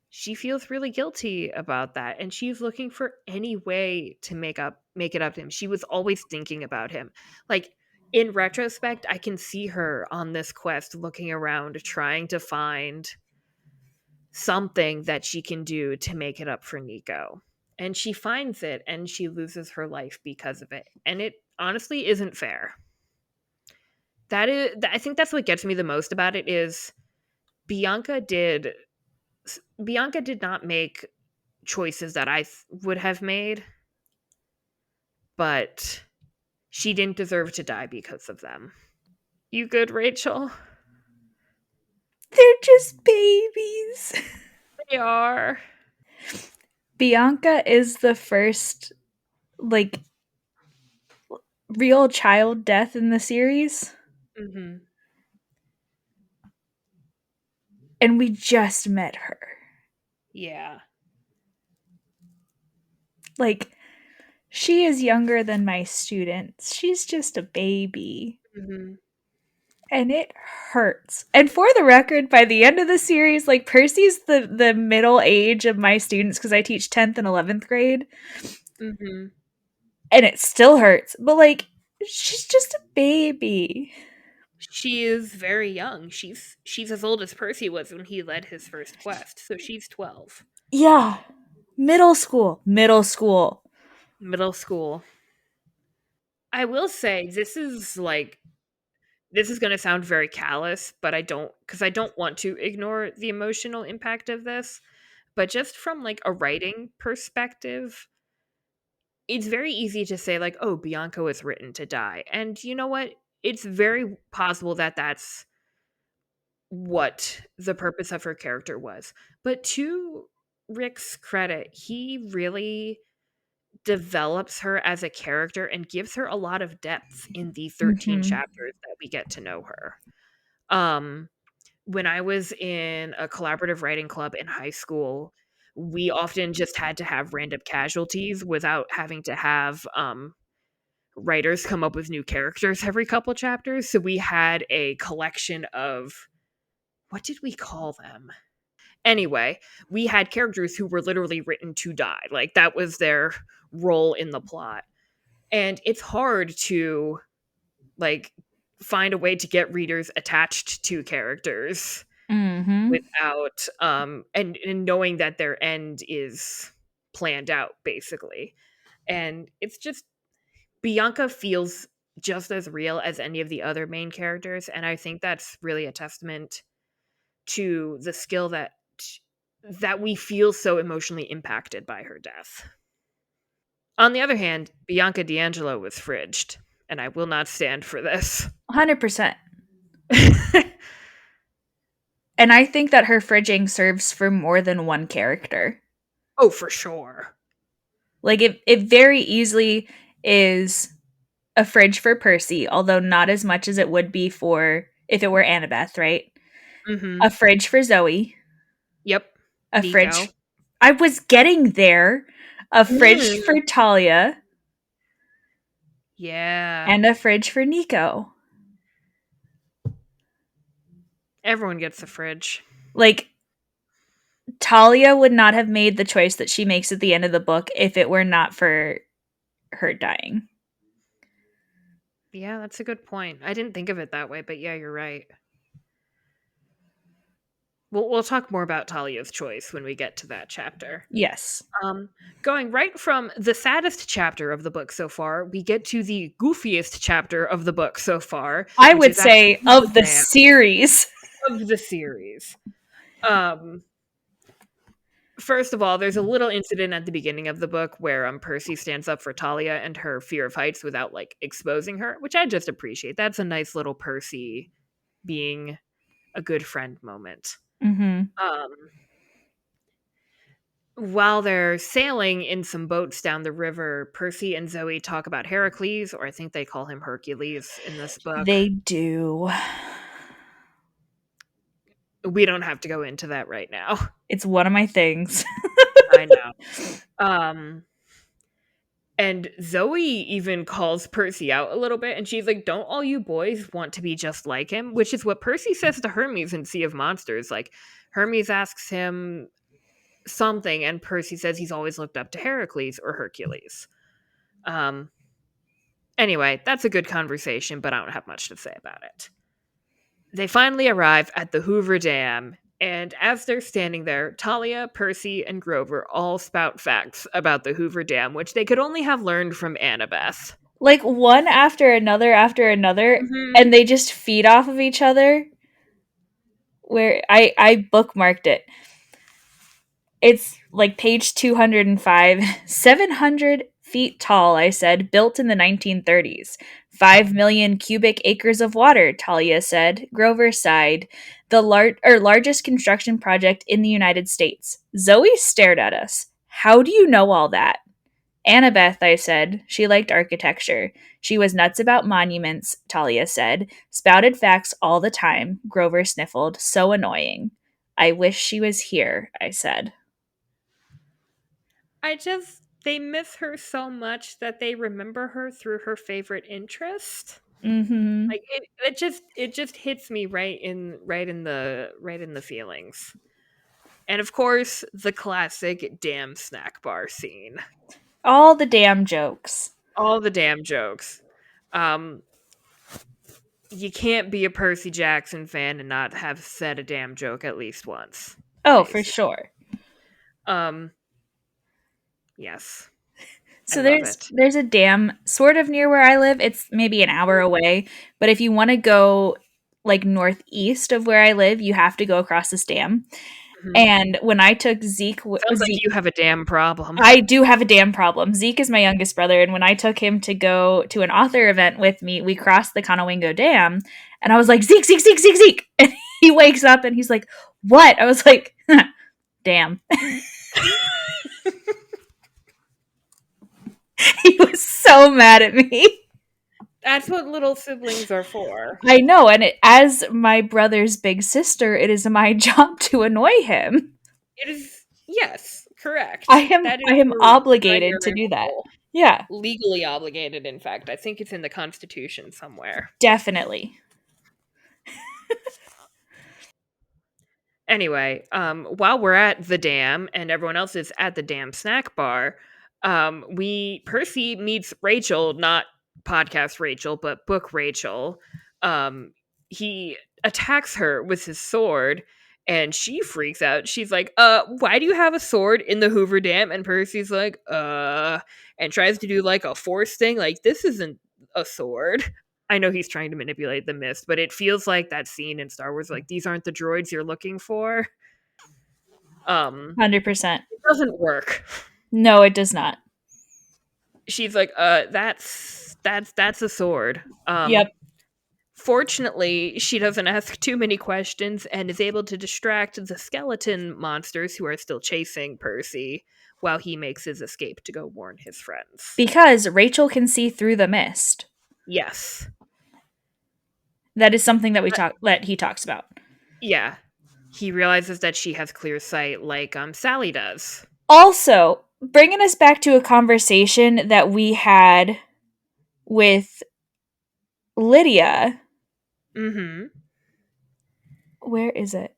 [SPEAKER 2] she feels really guilty about that, and she's looking for any way to make it up to him. She was always thinking about him. Like in retrospect, I can see her on this quest looking around trying to find something that she can do to make it up for Nico. And she finds it and she loses her life because of it. And it honestly isn't fair. I think that's what gets me the most about it is Bianca did Bianca did not make choices that would have made, but she didn't deserve to die because of them. You good, Rachel?
[SPEAKER 1] They're just babies.
[SPEAKER 2] They are.
[SPEAKER 1] Bianca is the first like real child death in the series.
[SPEAKER 2] Mhm.
[SPEAKER 1] And we just met her.
[SPEAKER 2] Yeah.
[SPEAKER 1] Like, she is younger than my students. She's just a baby.
[SPEAKER 2] Mhm.
[SPEAKER 1] And it hurts. And for the record, by the end of the series, like Percy's the middle age of my students because I teach 10th and 11th grade,
[SPEAKER 2] Mhm.
[SPEAKER 1] and it still hurts. But like she's just a baby.
[SPEAKER 2] She is very young. She's as old as Percy was when he led his first quest. So she's 12.
[SPEAKER 1] Yeah. Middle school. Middle school.
[SPEAKER 2] Middle school. I will say this is going to sound very callous, but I don't want to ignore the emotional impact of this. But just from like a writing perspective, it's very easy to say like, "Oh, Bianca was written to die." And you know what? It's very possible that that's what the purpose of her character was. But to Rick's credit, he really develops her as a character and gives her a lot of depth in the 13
[SPEAKER 1] Mm-hmm.
[SPEAKER 2] chapters that we get to know her. Um when I was in a collaborative writing club in high school, we often just had to have random casualties without having to have writers come up with new characters every couple chapters. So we had a collection of, what did we call them? Anyway, we had characters who were literally written to die. Like that was their role in the plot. And it's hard to like find a way to get readers attached to characters
[SPEAKER 1] Mm-hmm.
[SPEAKER 2] without and knowing that their end is planned out basically. And it's just Bianca feels just as real as any of the other main characters, and I think that's really a testament to the skill that we feel so emotionally impacted by her death. On the other hand, Bianca D'Angelo was fridged, and I will not stand for this.
[SPEAKER 1] 100%. And I think that her fridging serves for more than one character.
[SPEAKER 2] Oh, for sure.
[SPEAKER 1] Like it very easily is a fridge for Percy, although not as much as it would be for if it were Annabeth, right?
[SPEAKER 2] Mhm.
[SPEAKER 1] A fridge for Zoe,
[SPEAKER 2] Yep.
[SPEAKER 1] a
[SPEAKER 2] Nico.
[SPEAKER 1] fridge. I was getting there. A fridge for
[SPEAKER 2] Mm.
[SPEAKER 1] Talia,
[SPEAKER 2] Yeah.
[SPEAKER 1] and a fridge for Nico.
[SPEAKER 2] Everyone gets a fridge.
[SPEAKER 1] Like, Talia would not have made the choice that she makes at the end of the book if it were not for her dying.
[SPEAKER 2] Yeah, that's a good point. I didn't think of it that way, but yeah, you're right. We'll talk more about Talia's choice when we get to that chapter.
[SPEAKER 1] Yes.
[SPEAKER 2] Um, Going right from the saddest chapter of the book so far, we get to the goofiest chapter of the book so far,
[SPEAKER 1] I
[SPEAKER 2] which
[SPEAKER 1] would
[SPEAKER 2] is at the
[SPEAKER 1] say
[SPEAKER 2] Hoover
[SPEAKER 1] of the
[SPEAKER 2] Dam
[SPEAKER 1] series.
[SPEAKER 2] of the series. Um, First of all, there's a little incident at the beginning of the book where Percy stands up for Talia and her fear of heights without like exposing her, which I just appreciate. That's a nice little Percy being a good friend moment.
[SPEAKER 1] Mm-hmm.
[SPEAKER 2] Um, while they're sailing in some boats down the river, Percy and Zoe talk about Heracles, or I think they call him Hercules in this book.
[SPEAKER 1] They do.
[SPEAKER 2] We don't have to go into that right now.
[SPEAKER 1] It's one of my things.
[SPEAKER 2] I know. Um, and Zoe even calls Percy out a little bit, and she's like, "Don't all you boys want to be just like him?" Which is what Percy says to Hermes in Sea of Monsters. Like, Hermes asks him something, and Percy says he's always looked up to Heracles or Hercules. Um, Anyway, that's a good conversation, but I don't have much to say about it. They finally arrive at the Hoover Dam, and as they're standing there, Talia, Percy, and Grover all spout facts about the Hoover Dam, which they could only have learned from Annabeth.
[SPEAKER 1] Like one after another,
[SPEAKER 2] Mm-hmm.
[SPEAKER 1] and they just feed off of each other. Where I bookmarked it. It's like page 205. 700 feet tall, I said, built in the 1930s. 5 million cubic acres of water, Talia said. Grover sighed. The largest construction project in the United States. Zoe stared at us. How do you know all that? Annabeth, I said. She liked architecture. She was nuts about monuments, Talia said. Spouted facts all the time, Grover sniffled. So annoying. I wish she was here, I said.
[SPEAKER 2] They miss her so much that they remember her through her favorite interest.
[SPEAKER 1] Mm-hmm.
[SPEAKER 2] Like it just hits me right in the feelings. And of course, the classic damn snack bar scene.
[SPEAKER 1] All the damn jokes.
[SPEAKER 2] All the damn jokes. Um, you can't be a Percy Jackson fan and not have said a damn joke at least once.
[SPEAKER 1] Oh,
[SPEAKER 2] I
[SPEAKER 1] for
[SPEAKER 2] say.
[SPEAKER 1] sure.
[SPEAKER 2] Um, yes, I
[SPEAKER 1] So
[SPEAKER 2] love
[SPEAKER 1] there's
[SPEAKER 2] it.
[SPEAKER 1] there's a dam sort of near where I live. It's maybe an hour away, but if you want to go like northeast of where I live, you have to go across this dam.
[SPEAKER 2] Mhm.
[SPEAKER 1] And when I took
[SPEAKER 2] Sounds like
[SPEAKER 1] Zeke,
[SPEAKER 2] you have a damn problem.
[SPEAKER 1] I do have a dam problem. Zeke is my youngest brother, and when I took him to go to an author event with me, we crossed the Conowingo Dam, and I was like, Zeke, Zeke, Zeke, Zeke, Zeke, and he wakes up and he's like, "What?" I was like, "Damn." He was so mad at me.
[SPEAKER 2] That's what little siblings are for.
[SPEAKER 1] I know, and as my brother's big sister, it is my job to annoy him.
[SPEAKER 2] It is, yes,
[SPEAKER 1] I
[SPEAKER 2] correct.
[SPEAKER 1] am
[SPEAKER 2] That is
[SPEAKER 1] I am
[SPEAKER 2] your
[SPEAKER 1] obligated to
[SPEAKER 2] primary
[SPEAKER 1] do that.
[SPEAKER 2] role.
[SPEAKER 1] Yeah,
[SPEAKER 2] Legally obligated, in fact. I think it's in the Constitution somewhere.
[SPEAKER 1] definitely.
[SPEAKER 2] Anyway, while we're at the dam and everyone else is at the dam snack bar, we Percy meets Rachel, not podcast Rachel, but book Rachel. Um, he attacks her with his sword, and she freaks out. She's like, why do you have a sword in the Hoover Dam?" And Percy's like, and tries to do like a force thing, like, this isn't a sword. I know he's trying to manipulate the mist, but it feels like that scene in Star Wars, like, these aren't the droids you're looking for.
[SPEAKER 1] 100%.
[SPEAKER 2] It doesn't work.
[SPEAKER 1] No, it does not.
[SPEAKER 2] She's like, that's a sword.
[SPEAKER 1] Yep.
[SPEAKER 2] Fortunately, she doesn't ask too many questions and is able to distract the skeleton monsters who are still chasing Percy while he makes his escape to go warn his friends.
[SPEAKER 1] Because Rachel can see through the mist.
[SPEAKER 2] Yes.
[SPEAKER 1] That is something that he talks about.
[SPEAKER 2] Yeah. He realizes that she has clear sight like Sally does.
[SPEAKER 1] Also, bringing us back to a conversation that we had with Lydia.
[SPEAKER 2] Mm-hmm.
[SPEAKER 1] Where is it?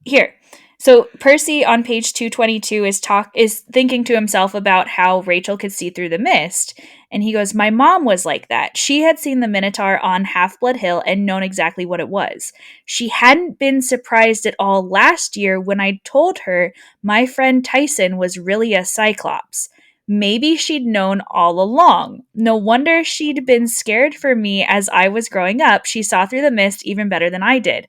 [SPEAKER 1] Here. So Percy on page 222 is thinking to himself about how Rachel could see through the mist, and he goes, "My mom was like that. She had seen the Minotaur on Half-Blood Hill and known exactly what it was. She hadn't been surprised at all last year when I told her my friend Tyson was really a Cyclops. Maybe she'd known all along. No wonder she'd been scared for me as I was growing up. She saw through the mist even better than I did."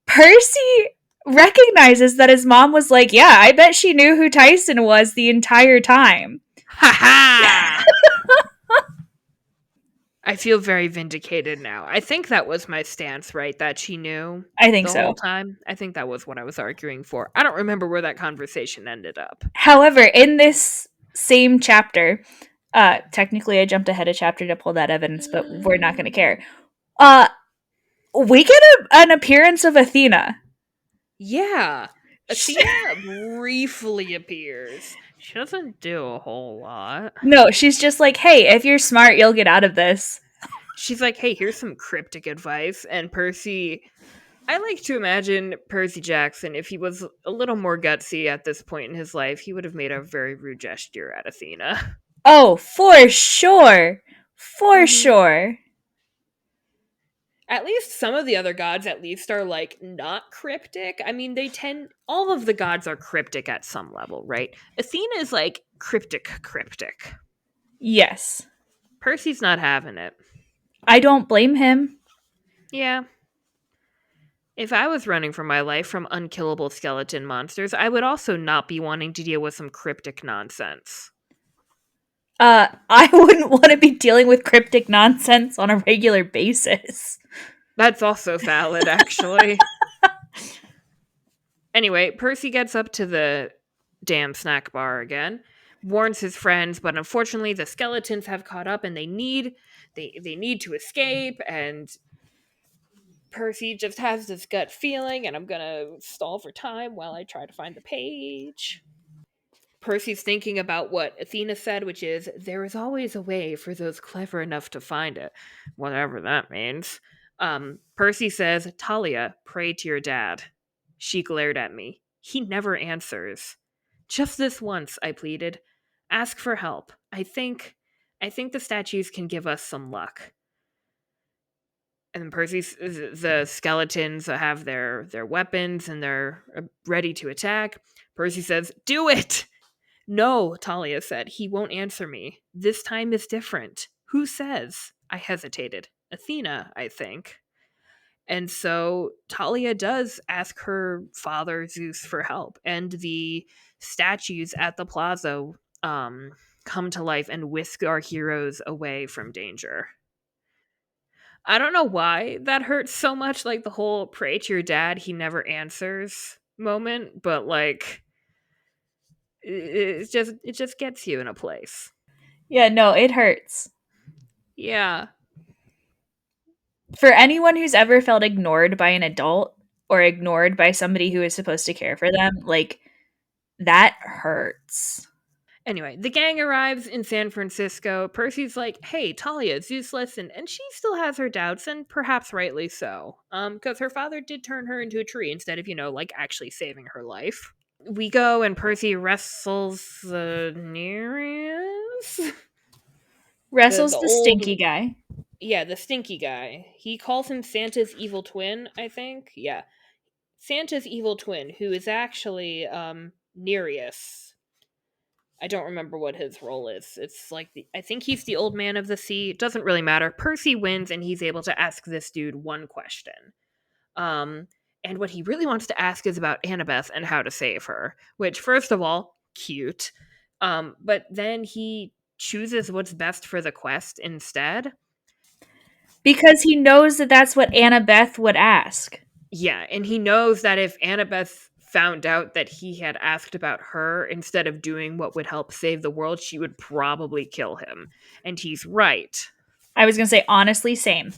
[SPEAKER 1] Percy recognizes that his mom was like, "Yeah, I bet she knew who Tyson was the entire time."
[SPEAKER 2] Ha ha! I feel very vindicated now. I think that was my stance, right? That she knew
[SPEAKER 1] I think
[SPEAKER 2] the whole
[SPEAKER 1] so.
[SPEAKER 2] time. I think that was what I was arguing for. I don't remember where that conversation ended up.
[SPEAKER 1] However, in this same chapter, technically I jumped ahead a chapter to pull that evidence, but we're not going to care. Uh, we get an appearance of Athena.
[SPEAKER 2] Yeah. Athena briefly appears. She doesn't do a whole lot.
[SPEAKER 1] No, she's just like, "Hey, if you're smart, you'll get out of this."
[SPEAKER 2] She's like, hey, here's some cryptic advice. And Percy, I like to imagine Percy Jackson, if he was a little more gutsy at this point in his life, he would have made a very rude gesture at Athena.
[SPEAKER 1] Oh, for sure. For
[SPEAKER 2] Hmm.
[SPEAKER 1] sure.
[SPEAKER 2] At least some of the other gods, at least, are like not cryptic. I mean, all of the gods are cryptic at some level, right? Athena is like cryptic.
[SPEAKER 1] Yes.
[SPEAKER 2] Percy's not having it.
[SPEAKER 1] I don't blame him.
[SPEAKER 2] Yeah. If I was running for my life from unkillable skeleton monsters, I would also not be wanting to deal with some cryptic nonsense.
[SPEAKER 1] I wouldn't want to be dealing with cryptic nonsense on a regular basis.
[SPEAKER 2] That's also valid, actually. Anyway, Percy gets up to the damn snack bar again. warns his friends, but unfortunately the skeletons have caught up and they need to escape, and Percy just has this gut feeling, and I'm gonna stall for time while I try to find the page. Percy's thinking about what Athena said, which is, there is always a way for those clever enough to find it, whatever that means. Percy says, Talia, pray to your dad. She glared at me. He never answers. Just this once, I pleaded. Ask for help. I think the statues can give us some luck. And the skeletons have their weapons and they're ready to attack. Percy says, "Do it!" No, Talia said. He won't answer me. This time is different. Who says? I hesitated. Athena, I think. And so Talia does ask her father Zeus for help, and the statues at the plaza um, come to life and whisk our heroes away from danger. I don't know why that hurts so much, like the whole pray to your dad, he never answers moment, but like it just gets you in a place.
[SPEAKER 1] Yeah, no, it hurts.
[SPEAKER 2] Yeah.
[SPEAKER 1] For anyone who's ever felt ignored by an adult or ignored by somebody who is supposed to care for them, like that hurts.
[SPEAKER 2] Anyway, the gang arrives in San Francisco. Percy's like, "Hey, Talia, Zeus, listen," and she still has her doubts, and perhaps rightly so. Because her father did turn her into a tree instead of, like actually saving her life. We go and Percy wrestles Nereus. The
[SPEAKER 1] Wrestles the stinky
[SPEAKER 2] old,
[SPEAKER 1] guy.
[SPEAKER 2] yeah, the stinky guy. He calls him Santa's evil twin, I think. Yeah, Santa's evil twin, who is actually Nereus. I don't remember what his role is. It's like I think he's the old man of the sea. It doesn't really matter. Percy wins and he's able to ask this dude one question. Um and what he really wants to ask is about Annabeth and how to save her, which first of all, cute. But then he chooses what's best for the quest instead.
[SPEAKER 1] Because he knows that that's what Annabeth would ask.
[SPEAKER 2] Yeah, and he knows that if Annabeth found out that he had asked about her instead of doing what would help save the world, she would probably kill him. And he's right.
[SPEAKER 1] I was going to say, honestly, same.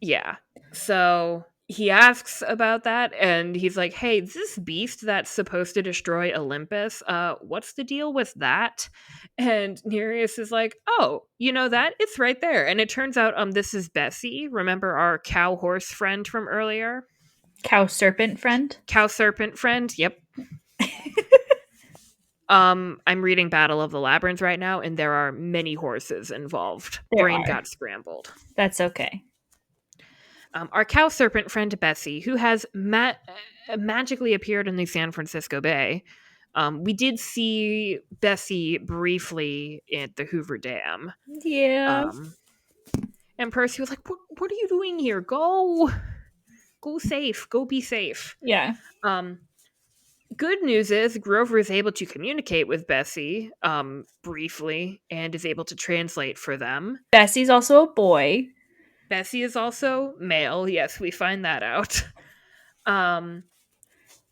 [SPEAKER 2] Yeah. So he asks about that and he's like, "Hey, this beast that's supposed to destroy Olympus, what's the deal with that?" And Nereus is like, "Oh, you know that? It's right there." And it turns out this is Bessie. Remember our cow horse friend from earlier?
[SPEAKER 1] Cow serpent friend.
[SPEAKER 2] Cow serpent friend. Yep. I'm reading Battle of the Labyrinth right now, and there are many horses involved.
[SPEAKER 1] There
[SPEAKER 2] Brain
[SPEAKER 1] are.
[SPEAKER 2] got scrambled.
[SPEAKER 1] That's okay.
[SPEAKER 2] Our cow serpent friend Bessie, who has magically appeared in the San Francisco Bay. We did see Bessie briefly at the Hoover Dam.
[SPEAKER 1] Yeah.
[SPEAKER 2] And Percy was like, what are you doing here? Go safe. Go be safe.
[SPEAKER 1] Yeah.
[SPEAKER 2] Good news is Grover is able to communicate with Bessie briefly and is able to translate for them.
[SPEAKER 1] Bessie's also a boy.
[SPEAKER 2] Bessie is also male. Yes, we find that out.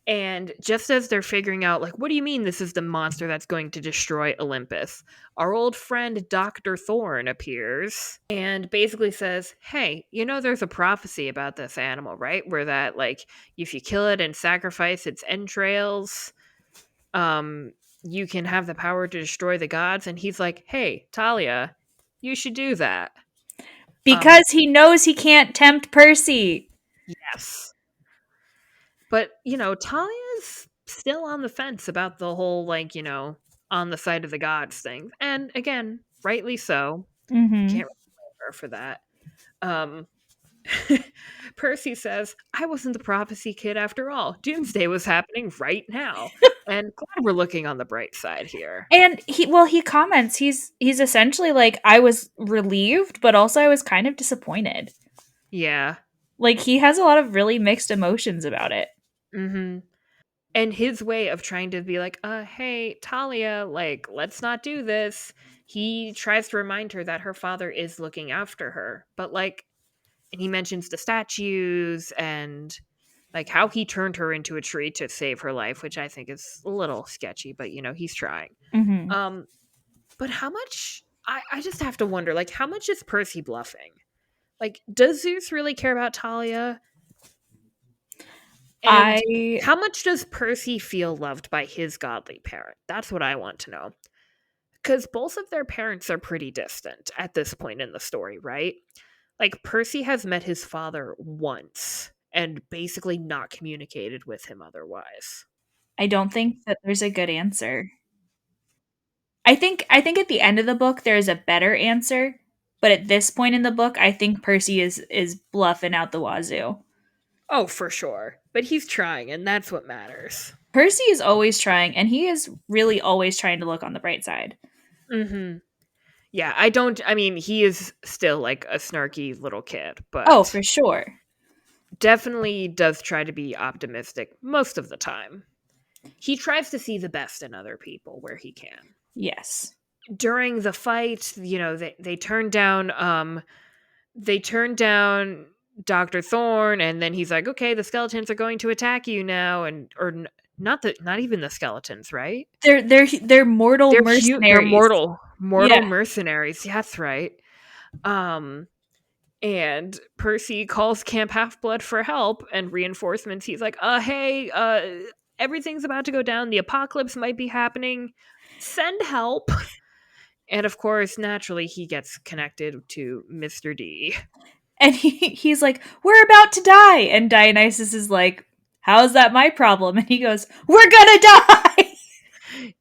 [SPEAKER 2] And just as they're figuring out, like, what do you mean this is the monster that's going to destroy Olympus? Our old friend Dr. Thorne appears and basically says, "Hey, there's a prophecy about this animal, right? Where that, like, if you kill it and sacrifice its entrails, you can have the power to destroy the gods." And he's like, "Hey, Talia, you should do that."
[SPEAKER 1] Because he knows he can't tempt Percy.
[SPEAKER 2] Yes. But, Talia's still on the fence about the whole, like, on the side of the gods thing. And again, rightly so.
[SPEAKER 1] Mm-hmm.
[SPEAKER 2] Can't really blame her for that. Percy says, "I wasn't the prophecy kid after all. Doomsday was happening right now." And glad we're looking on the bright side here.
[SPEAKER 1] And he comments, he's essentially like, I was relieved, but also I was kind of disappointed.
[SPEAKER 2] Yeah.
[SPEAKER 1] Like, he has a lot of really mixed emotions about it.
[SPEAKER 2] Mm-hmm. And his way of trying to be like, hey, Talia, like, let's not do this. He tries to remind her that her father is looking after her. But, like, and he mentions the statues and, like, how he turned her into a tree to save her life, which I think is a little sketchy, but, he's trying.
[SPEAKER 1] Mm-hmm.
[SPEAKER 2] But how much I just have to wonder, like, how much is Percy bluffing? Like, does Zeus really care about Talia? And
[SPEAKER 1] I
[SPEAKER 2] how much does Percy feel loved by his godly parent? That's what I want to know. Because both of their parents are pretty distant at this point in the story, right? Like, Percy has met his father once and basically not communicated with him otherwise.
[SPEAKER 1] I don't think that there's a good answer. I think at the end of the book there is a better answer, but at this point in the book, I think Percy is bluffing out the wazoo.
[SPEAKER 2] Oh, for sure. But he's trying, and that's what matters.
[SPEAKER 1] Percy is always trying, and he is really always trying to look on the bright side.
[SPEAKER 2] Mm-hmm. Yeah, I mean, he is still like a snarky little kid,
[SPEAKER 1] Oh,
[SPEAKER 2] but
[SPEAKER 1] for sure.
[SPEAKER 2] definitely does try to be optimistic most of the time. He tries to see the best in other people where he can.
[SPEAKER 1] Yes.
[SPEAKER 2] During the fight, they turned down Dr. Thorne, and then he's like, "Okay, the skeletons are going to attack you now," not even the skeletons, right?
[SPEAKER 1] They're mortal
[SPEAKER 2] They're
[SPEAKER 1] mercenaries.
[SPEAKER 2] mortal
[SPEAKER 1] Yeah.
[SPEAKER 2] mercenaries. Yeah, that's right. Um, and Percy calls Camp Half Blood for help and reinforcements. He's like, hey, everything's about to go down. The apocalypse might be happening. Send help." And of course, naturally, he gets connected to Mr. D.
[SPEAKER 1] And he's like, "We're about to die." And Dionysus is like, "How is that my problem?" And he goes, "We're gonna die."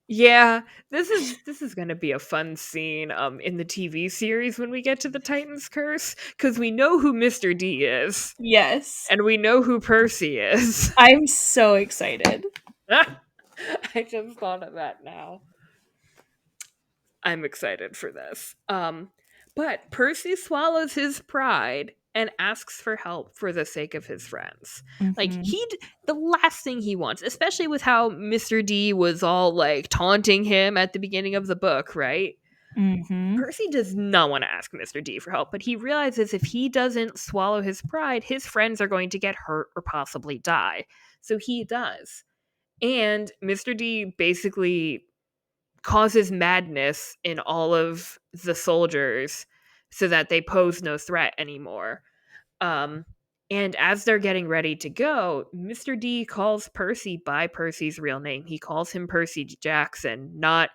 [SPEAKER 2] Yeah, this is gonna be a fun scene in the TV series when we get to the Titan's Curse, because we know who Mr. D is,
[SPEAKER 1] Yes.
[SPEAKER 2] and we know who Percy is.
[SPEAKER 1] I'm so excited.
[SPEAKER 2] I just thought of that now. I'm excited for this. But Percy swallows his pride and asks for help for the sake of his friends. Like,
[SPEAKER 1] Hmm.
[SPEAKER 2] the last thing he wants, especially with how Mr. D was all like taunting him at the beginning of the book, right?
[SPEAKER 1] Hmm.
[SPEAKER 2] Percy does not want to ask Mr. D for help, but he realizes if he doesn't swallow his pride, his friends are going to get hurt or possibly die. So he does. And Mr. D basically causes madness in all of the soldiers so that they pose no threat anymore. Um, and as they're getting ready to go, Mr. D calls Percy by Percy's real name. He calls him Percy Jackson, not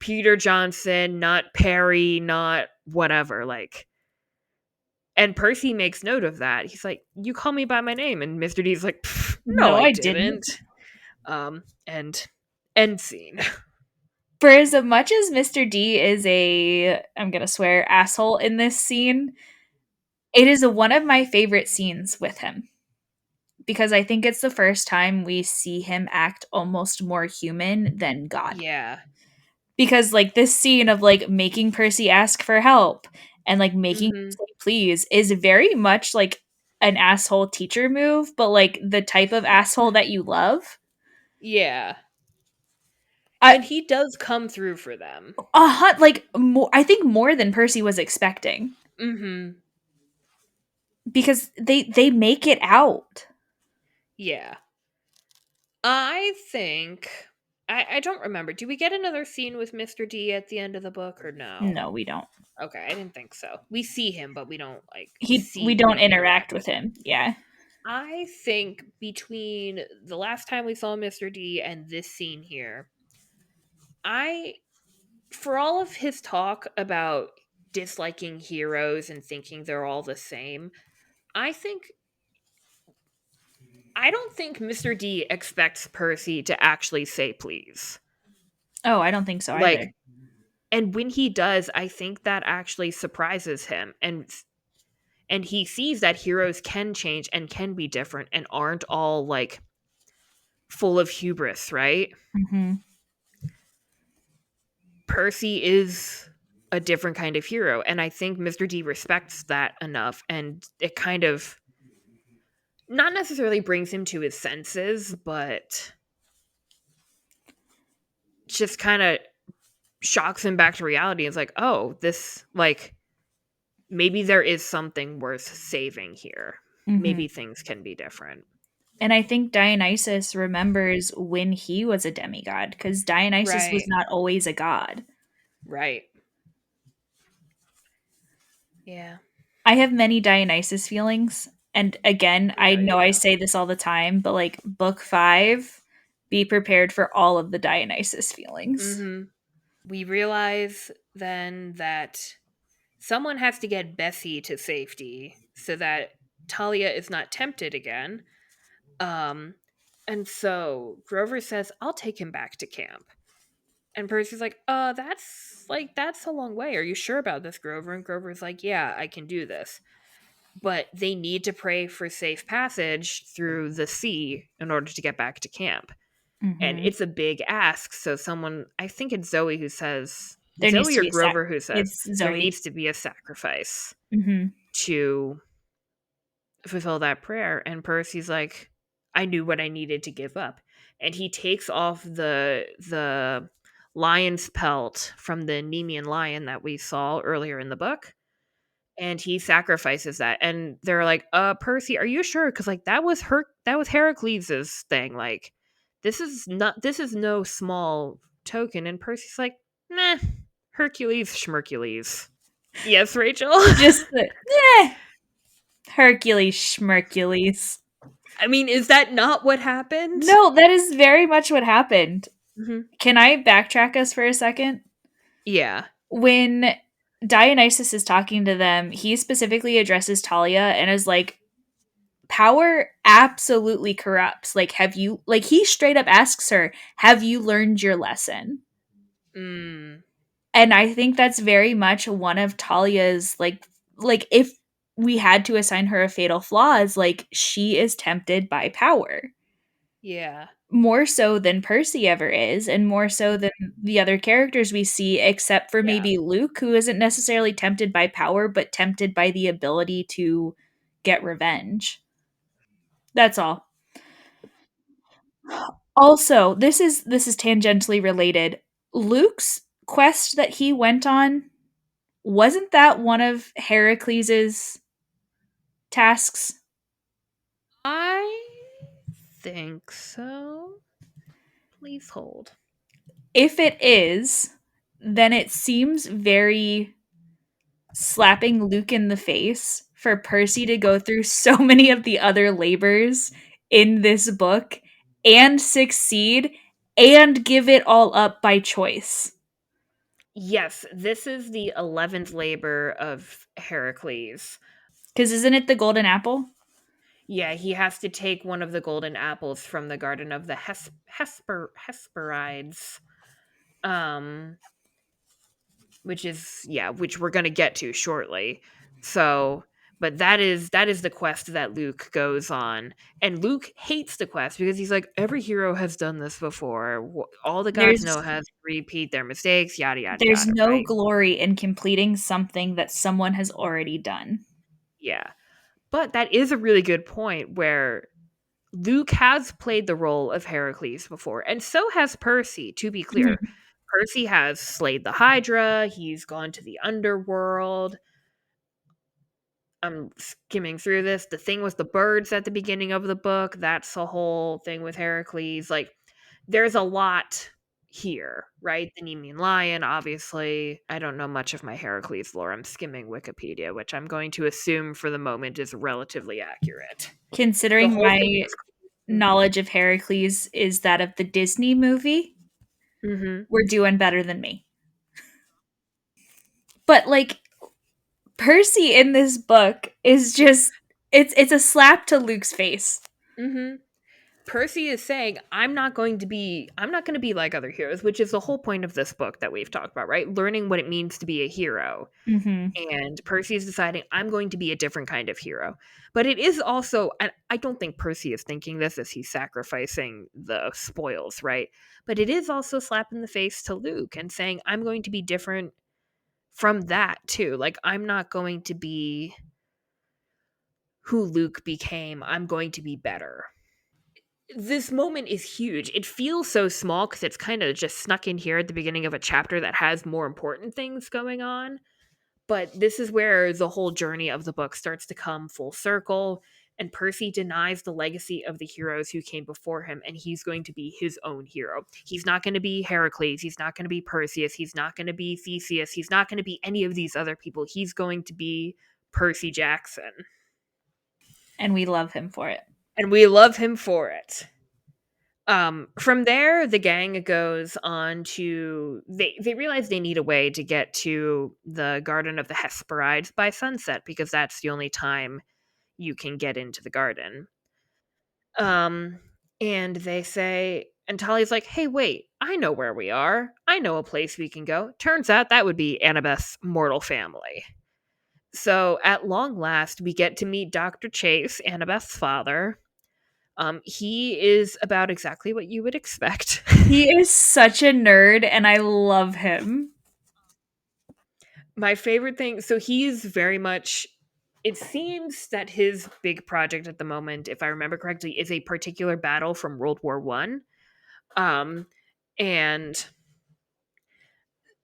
[SPEAKER 2] Peter Johnson, not Perry, not whatever. Like, and Percy makes note of that. He's like, "You call me by my name," and Mr. D's like, "No,
[SPEAKER 1] No,
[SPEAKER 2] I
[SPEAKER 1] I didn't.
[SPEAKER 2] didn't." And end scene.
[SPEAKER 1] For as much as Mr. D is a, I'm gonna swear, asshole in this scene, it is one of my favorite scenes with him because I think it's the first time we see him act almost more human than God.
[SPEAKER 2] Yeah.
[SPEAKER 1] Because like this scene of like making Percy ask for help and like making him
[SPEAKER 2] Hmm.
[SPEAKER 1] say please is very much like an asshole teacher move, but like the type of asshole that you love.
[SPEAKER 2] Yeah.
[SPEAKER 1] I
[SPEAKER 2] And he does come through for them.
[SPEAKER 1] like more, I think more than Percy was expecting
[SPEAKER 2] Mhm.
[SPEAKER 1] because they make it out.
[SPEAKER 2] Yeah. I think I don't remember. Do we get another scene with Mr. D at the end of the book or no?
[SPEAKER 1] No, we don't.
[SPEAKER 2] Okay, I didn't think so. We see him, but we don't like
[SPEAKER 1] We
[SPEAKER 2] see
[SPEAKER 1] don't
[SPEAKER 2] him
[SPEAKER 1] interact
[SPEAKER 2] interact
[SPEAKER 1] with
[SPEAKER 2] with him.
[SPEAKER 1] him. Yeah.
[SPEAKER 2] I think between the last time we saw Mr. D and this scene here, I for all of his talk about disliking heroes and thinking they're all the same, I think I don't think Mr. D expects Percy to actually say please.
[SPEAKER 1] Oh, I don't think so
[SPEAKER 2] Like,
[SPEAKER 1] either.
[SPEAKER 2] and when he does, I think that actually surprises him, and he sees that heroes can change and can be different and aren't all like full of hubris, right?
[SPEAKER 1] Hmm.
[SPEAKER 2] Percy is a different kind of hero, and I think Mr. D respects that enough, and it kind of not necessarily brings him to his senses, but just kind of shocks him back to reality. It's like, oh, this, like, maybe there is something worth saving here.
[SPEAKER 1] Hmm.
[SPEAKER 2] Maybe things can be different.
[SPEAKER 1] And I think Dionysus remembers when he was a demigod because Dionysus was
[SPEAKER 2] Right.
[SPEAKER 1] not always a god.
[SPEAKER 2] Right. Yeah.
[SPEAKER 1] I have many Dionysus feelings. And again,
[SPEAKER 2] I
[SPEAKER 1] I
[SPEAKER 2] know you
[SPEAKER 1] know I
[SPEAKER 2] do.
[SPEAKER 1] say this all the time, but like book 5, be prepared for all of the Dionysus feelings.
[SPEAKER 2] Mm-hmm. We realize then that someone has to get Bessie to safety so that Talia is not tempted again. Um, and so Grover says, I'll take him back to camp. And Percy's that's a long way. Are you sure about this, Grover? And Grover's like, yeah, I can do this. But they need to pray for safe passage through the sea in order to get back to camp. And
[SPEAKER 1] Hmm.
[SPEAKER 2] it's a big ask. So someone, I think it's Zoe who says,
[SPEAKER 1] There needs
[SPEAKER 2] Zoe
[SPEAKER 1] to
[SPEAKER 2] or
[SPEAKER 1] be
[SPEAKER 2] Grover who says,
[SPEAKER 1] it's
[SPEAKER 2] there
[SPEAKER 1] Zoe.
[SPEAKER 2] needs to be a sacrifice
[SPEAKER 1] Hmm.
[SPEAKER 2] to fulfill that prayer. And Percy's like, I knew what I needed to give up. And he takes off the lion's pelt from the Nemean lion that we saw earlier in the book. And he sacrifices that. And they're like, Percy, are you sure? Because like that was Heracles's thing. Like, this is no small token. And Percy's like, meh, Hercules schmercules. Yes, Rachel.
[SPEAKER 1] Just the Hercules Schmercules.
[SPEAKER 2] I mean, is that not what happened?
[SPEAKER 1] No, that is very much what happened.
[SPEAKER 2] Mhm.
[SPEAKER 1] Can I backtrack us for a second?
[SPEAKER 2] Yeah.
[SPEAKER 1] When Dionysus is talking to them, he specifically addresses Talia and is like, power absolutely corrupts. Like, have you, like, he straight up asks her, have you learned your lesson?
[SPEAKER 2] Mm,
[SPEAKER 1] And I think that's very much one of Talia's, like, if we had to assign her a fatal flaw, is like, she is tempted by power.
[SPEAKER 2] yeah.
[SPEAKER 1] More so than Percy ever is, and more so than the other characters we see, except for
[SPEAKER 2] Yeah.
[SPEAKER 1] maybe Luke, who isn't necessarily tempted by power, but tempted by the ability to get revenge. That's all. Also, this is tangentially related. Luke's quest that he went on, wasn't that one of Heracles's tasks?
[SPEAKER 2] I think so. Please hold.
[SPEAKER 1] If it is, then it seems very slapping Luke in the face for Percy to go through so many of the other labors in this book and succeed and give it all up by choice.
[SPEAKER 2] Yes, this is the 11th labor of Heracles.
[SPEAKER 1] Because isn't it the golden apple?
[SPEAKER 2] Yeah, he has to take one of the golden apples from the garden of the Hesperides. Um, which we're going to get to shortly. So, but that is the quest that Luke goes on, and Luke hates the quest because he's like, every hero has done this before. All the gods know
[SPEAKER 1] There's
[SPEAKER 2] how to repeat their mistakes, yada yada
[SPEAKER 1] there's
[SPEAKER 2] yada,
[SPEAKER 1] no
[SPEAKER 2] right?
[SPEAKER 1] glory in completing something that someone has already done.
[SPEAKER 2] Yeah, but that is a really good point where Luke has played the role of Heracles before, and so has Percy. To be clear,
[SPEAKER 1] Mhm.
[SPEAKER 2] Percy has slayed the Hydra. He's gone to the underworld. I'm skimming through this. The thing with the birds at the beginning of the book, that's a whole thing with Heracles. Like, there's a lot here, right? The Nemean lion, obviously. I don't know much of my Heracles lore. I'm skimming Wikipedia, which I'm going to assume for the moment is relatively accurate. The
[SPEAKER 1] Considering
[SPEAKER 2] whole thing
[SPEAKER 1] my
[SPEAKER 2] is.
[SPEAKER 1] knowledge of Heracles is that of the Disney movie,
[SPEAKER 2] Mm-hmm.
[SPEAKER 1] we're doing better than me. But like Percy in this book is just it's a slap to Luke's face.
[SPEAKER 2] Mm-hmm. Percy is saying, I'm not going to be like other heroes, which is the whole point of this book that we've talked about, right? Learning what it means to be a hero.
[SPEAKER 1] Mhm.
[SPEAKER 2] And Percy is deciding, I'm going to be a different kind of hero. But it is also, and I don't think Percy is thinking this as he's sacrificing the spoils, right? But it is also a slap in the face to Luke and saying, I'm going to be different from that too. Like, I'm not going to be who Luke became. I'm going to be better. This moment is huge. It feels so small because it's kind of just snuck in here at the beginning of a chapter that has more important things going on. But this is where the whole journey of the book starts to come full circle. And Percy denies the legacy of the heroes who came before him, and he's going to be his own hero. He's not going to be Heracles. He's not going to be Perseus. He's not going to be Theseus. He's not going to be any of these other people. He's going to be Percy Jackson.
[SPEAKER 1] And we love him for it.
[SPEAKER 2] And we love him for it. From there, the gang goes on to they realize they need a way to get to the Garden of the Hesperides by sunset, because that's the only time you can get into the garden. Um, and they say, and Talia's like, "Hey, wait, I know where we are. I know a place we can go." Turns out that would be Annabeth's mortal family. So at long last, we get to meet Dr. Chase, Annabeth's father. He is about exactly what you would expect.
[SPEAKER 1] He is such a nerd, and I love him.
[SPEAKER 2] My favorite thing, so he's very much, it seems that his big project at the moment, if I remember correctly, is a particular battle from World War One. And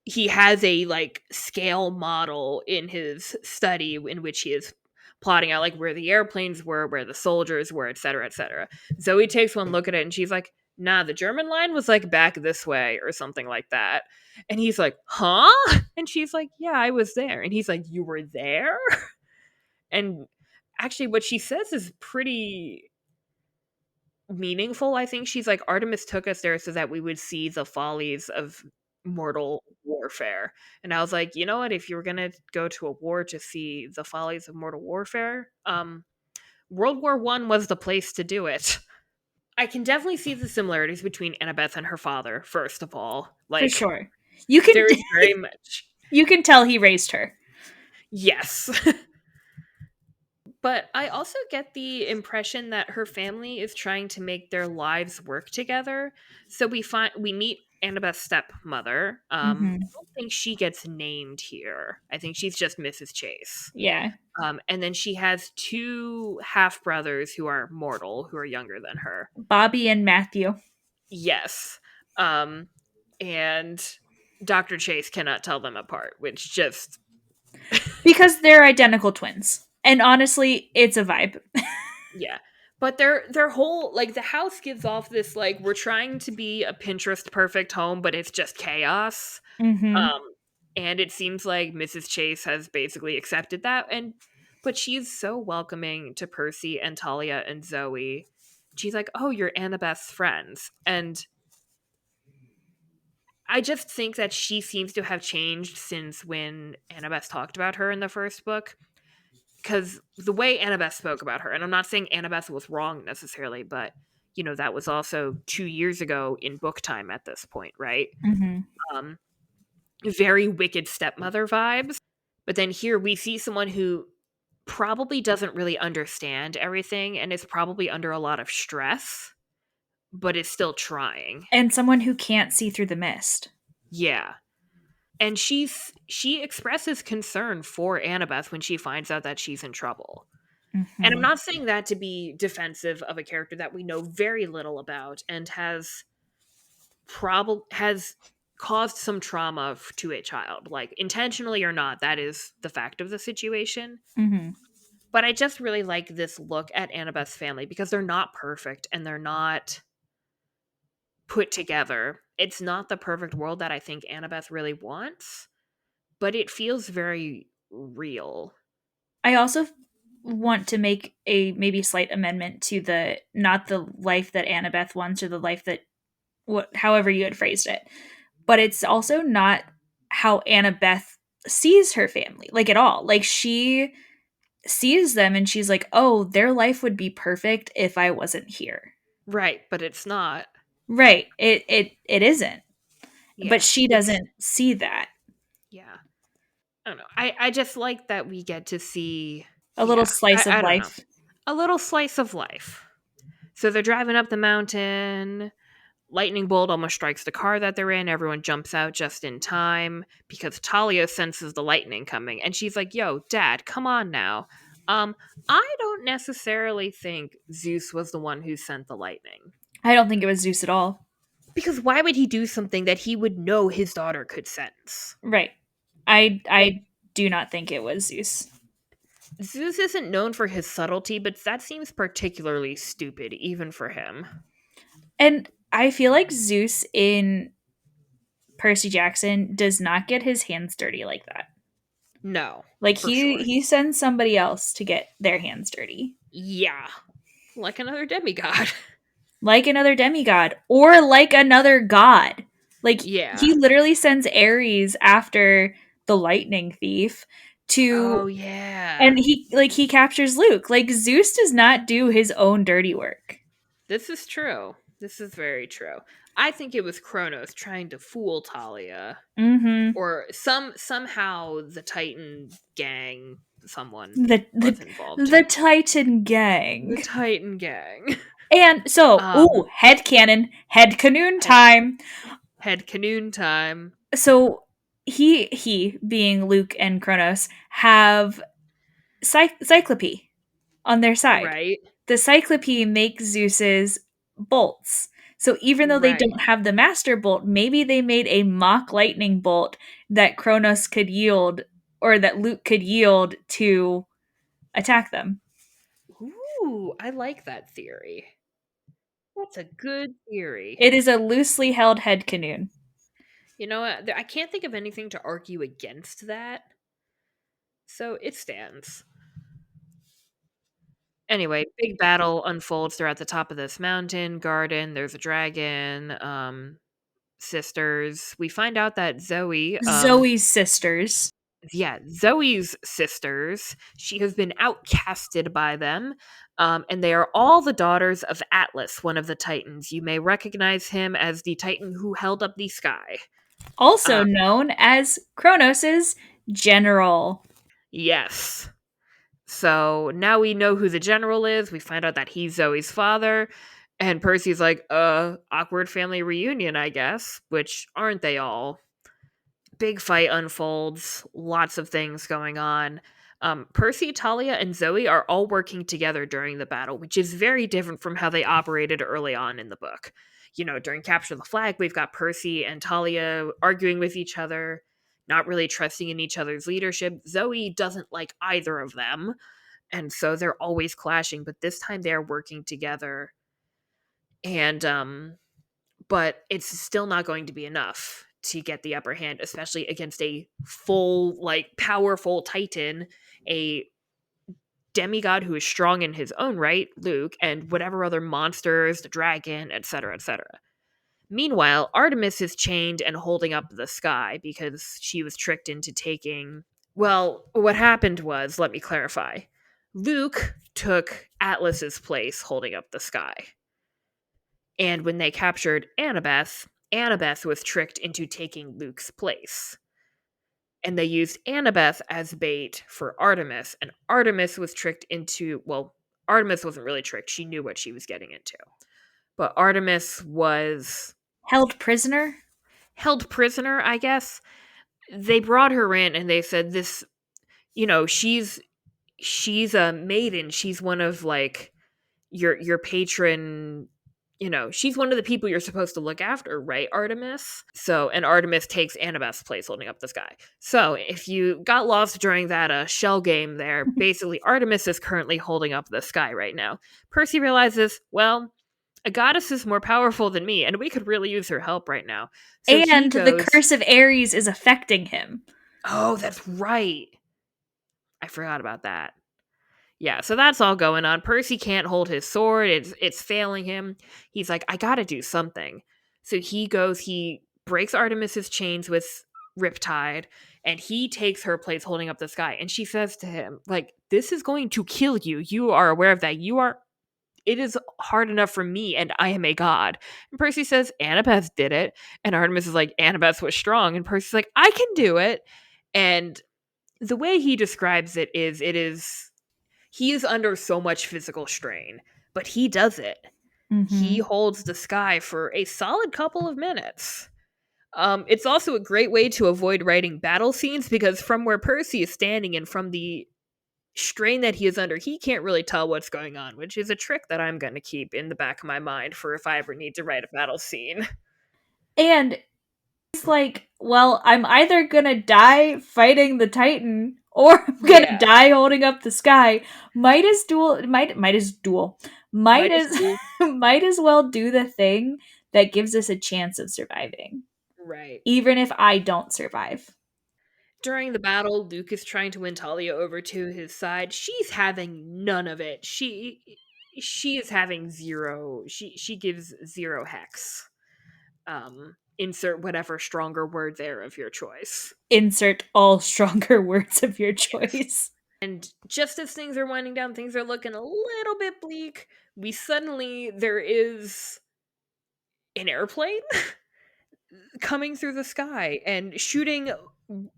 [SPEAKER 2] he has a like scale model in his study in which he is plotting out like where the airplanes were, where the soldiers were, et cetera, et cetera. Zoe takes one look at it and she's like, "Nah, the German line was like back this way," or something like that. And he's like, "Huh?" And she's like, "Yeah, I was there." And he's like, "You were there?" And actually, what she says is pretty meaningful. I think she's like, "Artemis took us there so that we would see the follies of mortal warfare." And I was like, you know what, if you were gonna go to a war to see the follies of mortal warfare, World War One was the place to do it. I can definitely see the similarities between Annabeth and her father, first of all.
[SPEAKER 1] For
[SPEAKER 2] Like,
[SPEAKER 1] sure. You can
[SPEAKER 2] there is very much,
[SPEAKER 1] you can tell he raised her.
[SPEAKER 2] yes. But I also get the impression that her family is trying to make their lives work together. So we meet Annabeth's stepmother.
[SPEAKER 1] Mm-hmm.
[SPEAKER 2] I don't think she gets named here. I think she's just Mrs. Chase.
[SPEAKER 1] Yeah.
[SPEAKER 2] And then she has two half brothers who are mortal, who are younger than her.
[SPEAKER 1] Bobby and Matthew.
[SPEAKER 2] Yes. Um, and Dr. Chase cannot tell them apart, which just,
[SPEAKER 1] Because they're identical twins. And honestly, it's a vibe.
[SPEAKER 2] yeah. But their whole, like, the house gives off this like, we're trying to be a Pinterest perfect home, but it's just chaos.
[SPEAKER 1] Mm-hmm.
[SPEAKER 2] Um and it seems like Mrs. Chase has basically accepted that, and but she's so welcoming to Percy and Talia and Zoe. She's like, "Oh, you're Annabeth's friends." And I just think that she seems to have changed since when Annabeth talked about her in the first book. Because the way Annabeth spoke about her, and I'm not saying Annabeth was wrong necessarily, but you know, that was also 2 years ago in book time at this point, right?
[SPEAKER 1] Mm-hmm.
[SPEAKER 2] Um, Very wicked stepmother vibes. But then here we see someone who probably doesn't really understand everything and is probably under a lot of stress, but is still trying.
[SPEAKER 1] And someone who can't see through the mist.
[SPEAKER 2] Yeah. And she expresses concern for Annabeth when she finds out that she's in trouble. And I'm
[SPEAKER 1] Mm-hmm.
[SPEAKER 2] not saying that to be defensive of a character that we know very little about and has caused some trauma to a child, like intentionally or not. That is the fact of the situation.
[SPEAKER 1] Mm-hmm.
[SPEAKER 2] But I just really like this look at Annabeth's family because they're not perfect and they're not put together. It's not the perfect world that I think Annabeth really wants, but it feels very real.
[SPEAKER 1] I also want to make a maybe slight amendment to the not the life that Annabeth wants or the life that however you had phrased it, but it's also not how Annabeth sees her family like at all. Like she sees them and she's like, "Oh, their life would be perfect if I wasn't here."
[SPEAKER 2] Right, but it's not.
[SPEAKER 1] Right. It isn't. But
[SPEAKER 2] Yeah.
[SPEAKER 1] she
[SPEAKER 2] It's
[SPEAKER 1] doesn't see that.
[SPEAKER 2] yeah. I don't know. I just like that we get to see,
[SPEAKER 1] A little
[SPEAKER 2] yeah,
[SPEAKER 1] slice of
[SPEAKER 2] I don't know.
[SPEAKER 1] life.
[SPEAKER 2] A little slice of life. So they're driving up the mountain. Lightning bolt almost strikes the car that they're in. Everyone jumps out just in time because Talia senses the lightning coming and she's like, "Yo, Dad, come on now." Um, I don't necessarily think Zeus was the one who sent the lightning.
[SPEAKER 1] I don't think it was Zeus at all.
[SPEAKER 2] Because why would he do something that he would know his daughter could sense?
[SPEAKER 1] Right. I
[SPEAKER 2] Like,
[SPEAKER 1] do not think it was Zeus.
[SPEAKER 2] Zeus isn't known for his subtlety, but that seems particularly stupid, even for him.
[SPEAKER 1] And I feel like Zeus in Percy Jackson does not get his hands dirty like that.
[SPEAKER 2] No,
[SPEAKER 1] Like
[SPEAKER 2] for sure.
[SPEAKER 1] he sends somebody else to get their hands dirty.
[SPEAKER 2] Yeah, like another demigod.
[SPEAKER 1] Like another demigod or like another god. Like
[SPEAKER 2] Yeah.
[SPEAKER 1] he literally sends Ares after the lightning thief to,
[SPEAKER 2] Oh, yeah.
[SPEAKER 1] and he captures Luke. Like Zeus does not do his own dirty work.
[SPEAKER 2] This is true. This is very true. I think it was Kronos trying to fool Talia,
[SPEAKER 1] Mhm.
[SPEAKER 2] or somehow the Titan gang, someone
[SPEAKER 1] The
[SPEAKER 2] was
[SPEAKER 1] the
[SPEAKER 2] involved.
[SPEAKER 1] the Titan gang.
[SPEAKER 2] The Titan gang.
[SPEAKER 1] And so, ooh,
[SPEAKER 2] Um,
[SPEAKER 1] head cannon, head canoon
[SPEAKER 2] head,
[SPEAKER 1] time.
[SPEAKER 2] head canoon time.
[SPEAKER 1] So he being Luke and Kronos have Cyclope on their side.
[SPEAKER 2] Right.
[SPEAKER 1] The Cyclope makes Zeus's bolts. So even though they
[SPEAKER 2] Right.
[SPEAKER 1] don't have the master bolt, maybe they made a mock lightning bolt that Kronos could yield or that Luke could yield to attack them.
[SPEAKER 2] Ooh, I like that theory. That's a good theory.
[SPEAKER 1] It is a loosely held head canoon.
[SPEAKER 2] You know what? I can't think of anything to argue against that. So it stands. Anyway, big battle unfolds throughout the top of this mountain garden. There's a dragon, sisters. We find out that Zoe,
[SPEAKER 1] Zoe's sisters.
[SPEAKER 2] yeah, Zoe's sisters, she has been outcasted by them. And they are all the daughters of Atlas, one of the Titans. You may recognize him as the Titan who held up the sky.
[SPEAKER 1] Also
[SPEAKER 2] Um,
[SPEAKER 1] known as Kronos' general.
[SPEAKER 2] yes. So now we know who the general is. We find out that he's Zoe's father. And Percy's like, awkward family reunion, I guess. Which aren't they all? Big fight unfolds, lots of things going on. Percy, Talia, and Zoe are all working together during the battle, which is very different from how they operated early on in the book. You know, during Capture the Flag, we've got Percy and Talia arguing with each other, not really trusting in each other's leadership. Zoe doesn't like either of them, and so they're always clashing, but this time they're working together. And but it's still not going to be enough to get the upper hand, especially against a full, like, powerful Titan, a demigod who is strong in his own right, Luke, and whatever other monsters, the dragon, etc., etc. Meanwhile, Artemis is chained and holding up the sky because she was tricked into taking. Well, what happened was, let me clarify. Luke took Atlas's place holding up the sky. And when they captured Annabeth, Annabeth was tricked into taking Luke's place. And they used Annabeth as bait for Artemis, and Artemis was tricked into, well, Artemis wasn't really tricked. She knew what she was getting into. But Artemis was
[SPEAKER 1] Held prisoner?
[SPEAKER 2] held prisoner, I guess. They brought her in and they said this, she's a maiden. She's one of, like, your patron, she's one of the people you're supposed to look after, right, Artemis? So, and Artemis takes Annabeth's place holding up the sky. So if you got lost during that shell game there, basically Artemis is currently holding up the sky right now. Percy realizes, well, a goddess is more powerful than me, and we could really use her help right now. So he
[SPEAKER 1] And the
[SPEAKER 2] goes,
[SPEAKER 1] curse of Ares is affecting him.
[SPEAKER 2] oh, that's right. I forgot about that. Yeah, so that's all going on. Percy can't hold his sword. It's failing him. He's like, I gotta do something. So he breaks Artemis's chains with Riptide, and he takes her place holding up the sky. And she says to him, like, this is going to kill you. You are aware of that. It is hard enough for me, and I am a god. And Percy says, Annabeth did it. And Artemis is like, Annabeth was strong. And Percy's like, I can do it. And the way he describes he is under so much physical strain, but he does it. He
[SPEAKER 1] Mm-hmm.
[SPEAKER 2] holds the sky for a solid couple of minutes. It's also a great way to avoid writing battle scenes because from where Percy is standing and from the strain that he is under, he can't really tell what's going on, which is a trick that I'm going to keep in the back of my mind for if I ever need to write a battle scene.
[SPEAKER 1] And it's like, well, I'm either gonna die fighting the Titan or I'm gonna
[SPEAKER 2] Yeah.
[SPEAKER 1] die holding up the sky. Might
[SPEAKER 2] Midas
[SPEAKER 1] as
[SPEAKER 2] do.
[SPEAKER 1] might as well do the thing that gives us a chance of surviving,
[SPEAKER 2] Right.
[SPEAKER 1] even if I don't survive.
[SPEAKER 2] During the battle, Luke is trying to win Talia over to his side. She's having none of it. She is having zero. She gives zero hex. Insert whatever stronger word there of your choice.
[SPEAKER 1] Insert all stronger words of your
[SPEAKER 2] Yes.
[SPEAKER 1] choice.
[SPEAKER 2] And just as things are winding down, things are looking a little bit bleak. There is an airplane coming through the sky and shooting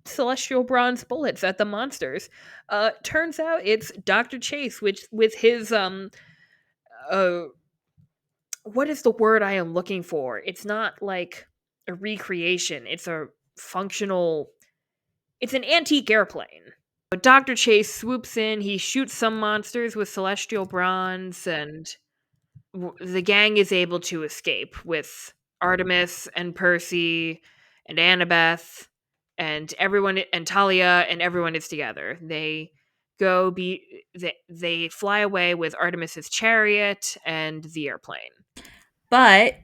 [SPEAKER 2] celestial bronze bullets at the monsters. Turns out it's Dr. Chase, which with his uh what is the word I am looking for? It's not like a recreation. It's a functional, it's an antique airplane. But Dr. Chase swoops in, he shoots some monsters with celestial bronze, and the gang is able to escape with Artemis and Percy and Annabeth and everyone, and Talia, and everyone is together. They fly away with Artemis's chariot and the airplane.
[SPEAKER 1] But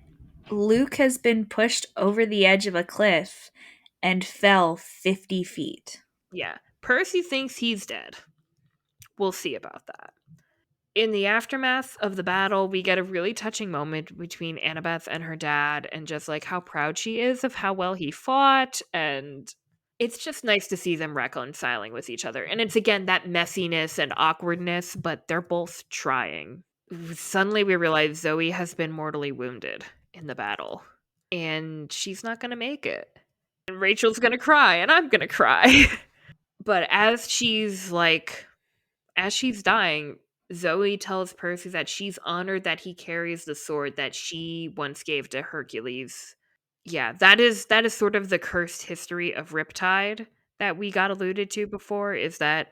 [SPEAKER 1] Luke has been pushed over the edge of a cliff and fell 50 feet.
[SPEAKER 2] Yeah. Percy thinks he's dead. We'll see about that. In the aftermath of the battle, we get a really touching moment between Annabeth and her dad, and just like how proud she is of how well he fought. And it's just nice to see them reconciling with each other. And it's again that messiness and awkwardness, but they're both trying. Suddenly, we realize Zoe has been mortally wounded in the battle, and she's not going to make it. And Rachel's going to cry, and I'm going to cry. But as she's dying, Zoe tells Percy that she's honored that he carries the sword that she once gave to Hercules. Yeah, that is sort of the cursed history of Riptide that we got alluded to before, is that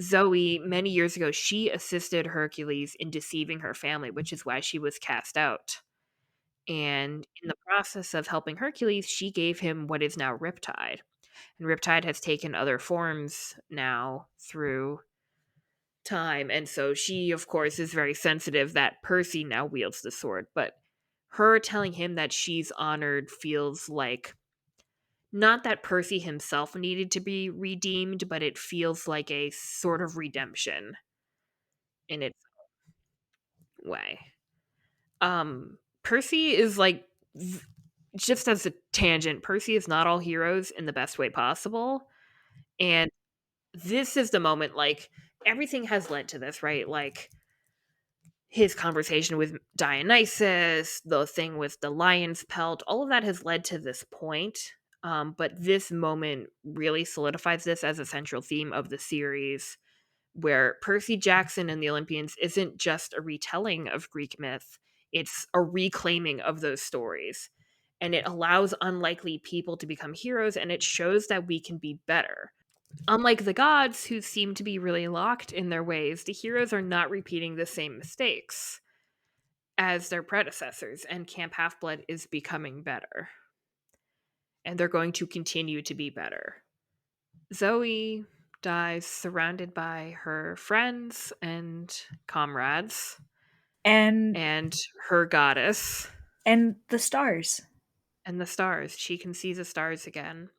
[SPEAKER 2] Zoe, many years ago, she assisted Hercules in deceiving her family, which is why she was cast out. And in the process of helping Hercules, she gave him what is now Riptide. And Riptide has taken other forms now through time. And so she, of course, is very sensitive that Percy now wields the sword. But her telling him that she's honored feels like not that Percy himself needed to be redeemed, but it feels like a sort of redemption in its way. Percy is like, just as a tangent, Percy is not all heroes in the best way possible. And this is the moment, like, everything has led to this, right? Like, his conversation with Dionysus, the thing with the lion's pelt, all of that has led to this point. But this moment really solidifies this as a central theme of the series, where Percy Jackson and the Olympians isn't just a retelling of Greek myth, it's a reclaiming of those stories. And it allows unlikely people to become heroes, and it shows that we can be better. Unlike the gods, who seem to be really locked in their ways, the heroes are not repeating the same mistakes as their predecessors, and Camp Half Blood is becoming better. And they're going to continue to be better. Zoe dies surrounded by her friends and comrades
[SPEAKER 1] And
[SPEAKER 2] and her goddess
[SPEAKER 1] the stars.
[SPEAKER 2] and the stars. She can see the stars again.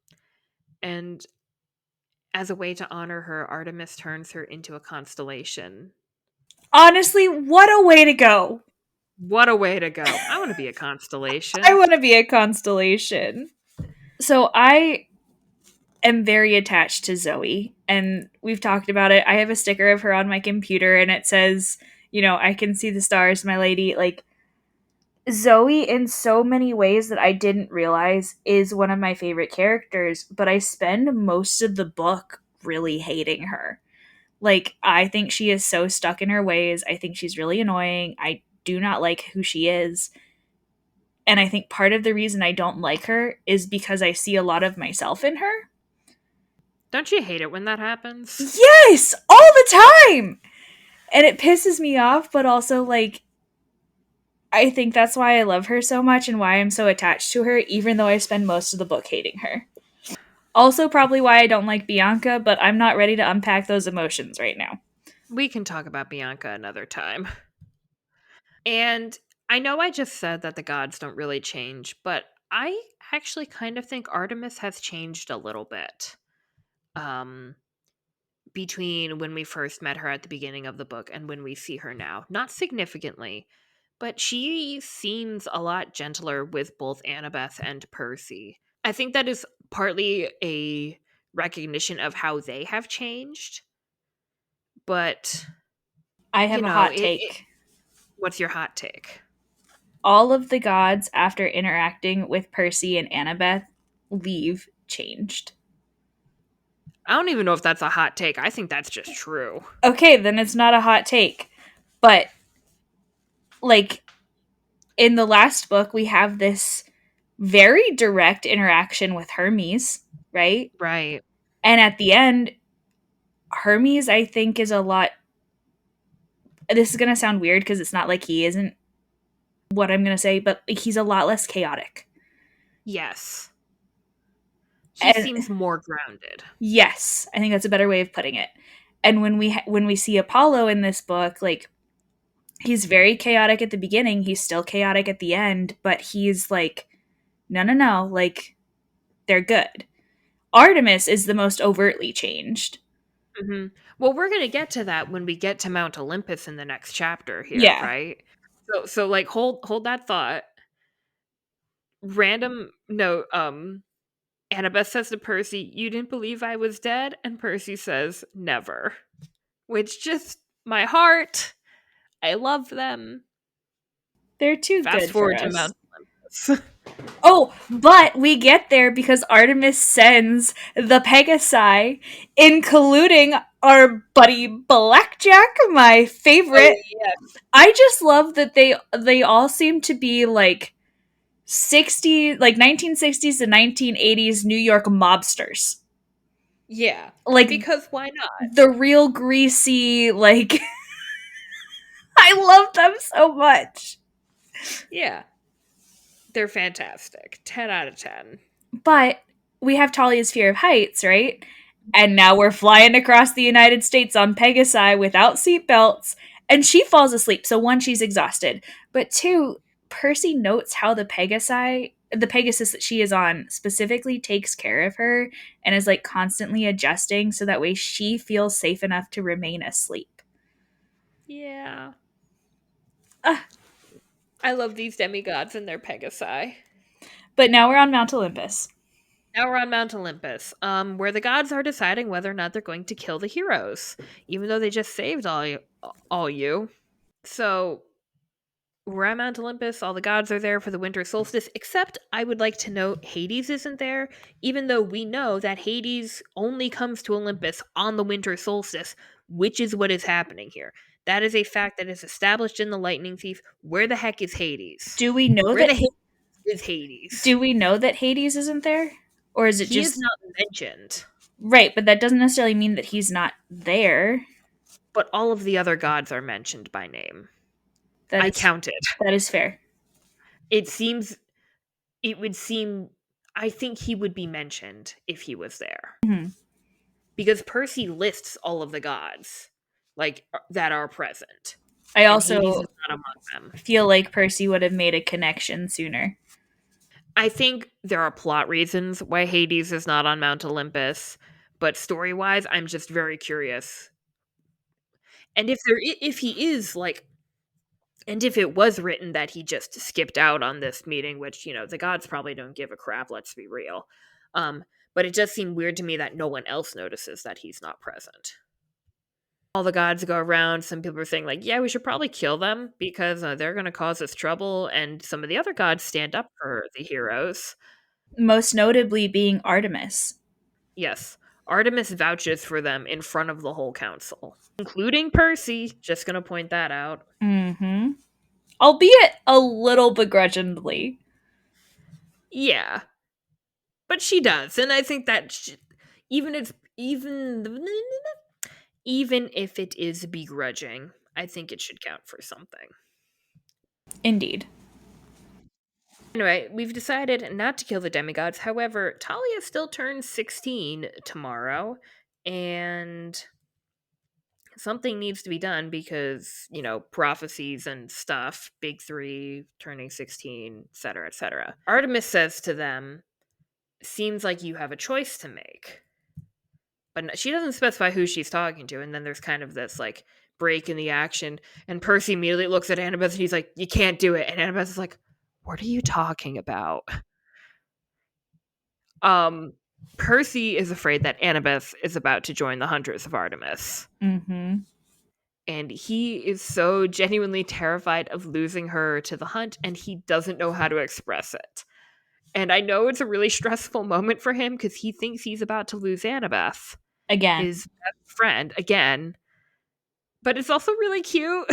[SPEAKER 2] And as a way to honor her, Artemis turns her into a constellation.
[SPEAKER 1] Honestly, what a way to go.
[SPEAKER 2] What a way to go. I want to be a
[SPEAKER 1] I
[SPEAKER 2] constellation.
[SPEAKER 1] want to be a constellation. So I am very attached to Zoe, and we've talked about it. I have a sticker of her on my computer, and it says, I can see the stars, my lady. Like, Zoe, in so many ways that I didn't realize, is one of my favorite characters, but I spend most of the book really hating her. Like, I think she is so stuck in her ways. I think she's really annoying. I do not like who she is. And I think part of the reason I don't like her is because I see a lot of myself in her.
[SPEAKER 2] Don't you hate it when that happens?
[SPEAKER 1] Yes, all the time. And it pisses me off, but also, like, I think that's why I love her so much and why I'm so attached to her, even though I spend most of the book hating her. Also, probably why I don't like Bianca, but I'm not ready to unpack those emotions right now.
[SPEAKER 2] We can talk about Bianca another time. And I know I just said that the gods don't really change, but I actually kind of think Artemis has changed a little bit. Um, between when we first met her at the beginning of the book and when we see her now. Not significantly, but she seems a lot gentler with both Annabeth and Percy. I think that is partly a recognition of how they have changed, but
[SPEAKER 1] I
[SPEAKER 2] you
[SPEAKER 1] have a
[SPEAKER 2] know,
[SPEAKER 1] hot take.
[SPEAKER 2] what's your hot take?
[SPEAKER 1] All of the gods, after interacting with Percy and Annabeth, leave changed.
[SPEAKER 2] I don't even know if that's a hot take. I think that's just true.
[SPEAKER 1] Okay, then it's not a hot take. But, like, in the last book, we have this very direct interaction with Hermes, right?
[SPEAKER 2] Right.
[SPEAKER 1] And at the end, Hermes, I think, is a lot. This is going to sound weird because it's not like he isn't what I'm going to say, but he's a lot less chaotic.
[SPEAKER 2] Yes. He
[SPEAKER 1] And
[SPEAKER 2] seems more grounded.
[SPEAKER 1] yes, I think that's a better way of putting it. And when we see Apollo in this book, like he's very chaotic at the beginning, he's still chaotic at the end, but he's like, no, no, no, like they're good. Artemis is the most overtly changed.
[SPEAKER 2] Mhm. Well, we're gonna get to that when we get to Mount Olympus in the next chapter here,
[SPEAKER 1] Yeah,
[SPEAKER 2] right? So like hold that thought. Random note, Annabeth says to Percy, "You didn't believe I was dead?" And Percy says, "Never." Which just my heart. I love them.
[SPEAKER 1] they're too
[SPEAKER 2] Fast
[SPEAKER 1] good for
[SPEAKER 2] forward to
[SPEAKER 1] us.
[SPEAKER 2] Mount Olympus.
[SPEAKER 1] Oh, but we get there because Artemis sends the Pegasi, including our buddy Blackjack, my
[SPEAKER 2] Oh
[SPEAKER 1] favorite.
[SPEAKER 2] yeah.
[SPEAKER 1] I just love that they all seem to be like 60 like 1960s to 1980s New York mobsters.
[SPEAKER 2] Yeah.
[SPEAKER 1] Like
[SPEAKER 2] Because why not?
[SPEAKER 1] the real greasy like I love them so much.
[SPEAKER 2] Yeah. They're fantastic. 10 out of 10.
[SPEAKER 1] But we have Talia's fear of heights, right? And now we're flying across the United States on Pegasi without seatbelts, and she falls asleep. So one, she's exhausted, but two, Percy notes how the Pegasus that she is on, specifically takes care of her and is like constantly adjusting so that way she feels safe enough to remain asleep.
[SPEAKER 2] Yeah.
[SPEAKER 1] Uh,
[SPEAKER 2] I love these demigods and their Pegasi.
[SPEAKER 1] but now we're on Mount Olympus.
[SPEAKER 2] Now we're on Mount Olympus, where the gods are deciding whether or not they're going to kill the heroes, even though they just saved all you. So we're at Mount Olympus. All the gods are there for the winter solstice, except I would like to note Hades isn't there, even though we know that Hades only comes to Olympus on the winter solstice, which is what is happening here. That is a fact that is established in the Lightning Thief. Where the heck is Hades?
[SPEAKER 1] Do we know
[SPEAKER 2] Where
[SPEAKER 1] that
[SPEAKER 2] the heck is Hades?
[SPEAKER 1] do we know that Hades isn't there? Or is it
[SPEAKER 2] He is
[SPEAKER 1] just
[SPEAKER 2] not mentioned.
[SPEAKER 1] right, but that doesn't necessarily mean that he's not there.
[SPEAKER 2] But all of the other gods are mentioned by name.
[SPEAKER 1] That
[SPEAKER 2] I
[SPEAKER 1] is
[SPEAKER 2] counted.
[SPEAKER 1] that is fair.
[SPEAKER 2] It seems, it would seem, I think he would be mentioned if he was there.
[SPEAKER 1] Mhm.
[SPEAKER 2] Because Percy lists all of the gods, like, that are present.
[SPEAKER 1] I
[SPEAKER 2] And Hades
[SPEAKER 1] also
[SPEAKER 2] is not among them.
[SPEAKER 1] feel like Percy would have made a connection sooner.
[SPEAKER 2] I think there are plot reasons why Hades is not on Mount Olympus, but story wise, I'm just very curious. And if he is like, and if it was written that he just skipped out on this meeting, which, the gods probably don't give a crap, let's be real. Um, but it just seemed weird to me that no one else notices that he's not present. All the gods go around. Some people are saying, like, yeah, we should probably kill them because they're going to cause us trouble. And some of the other gods stand up for the heroes.
[SPEAKER 1] Most notably being Artemis.
[SPEAKER 2] Yes, Artemis vouches for them in front of the whole council, including Percy. Just going to point that out.
[SPEAKER 1] Mm-hmm. Albeit a little begrudgingly.
[SPEAKER 2] Yeah, but she does, and I think that even it's even if it is begrudging, I think it should count for something.
[SPEAKER 1] Indeed.
[SPEAKER 2] Anyway, we've decided not to kill the demigods. However, Talia still turns 16 tomorrow, and something needs to be done because, prophecies and stuff, big three, turning 16, etc., etc. Artemis says to them, seems like you have a choice to make. But she doesn't specify who she's talking to, and then there's kind of this, like, break in the action, and Percy immediately looks at Annabeth, and he's like, you can't do it, and Annabeth is like, what are you talking about? Um, Percy is afraid that Annabeth is about to join the Hunters of Artemis.
[SPEAKER 1] Mm-hmm.
[SPEAKER 2] And he is so genuinely terrified of losing her to the hunt, and he doesn't know how to express it. And I know it's a really stressful moment for him because he thinks he's about to lose Annabeth,
[SPEAKER 1] Again.
[SPEAKER 2] his best friend, again. But it's also really cute.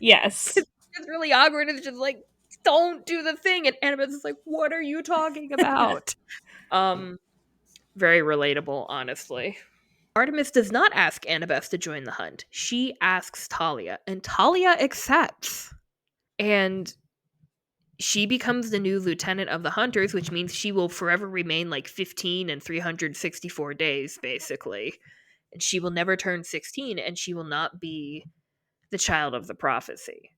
[SPEAKER 1] Yes.
[SPEAKER 2] It's really awkward. It's just like, don't do the thing. And Annabeth is like, what are you talking about? Very relatable, honestly. Artemis does not ask Annabeth to join the hunt. She asks Talia, and Talia accepts. And she becomes the new lieutenant of the Hunters, which means she will forever remain like 15 and 364 days, basically. And she will never turn 16, and she will not be the child of the prophecy.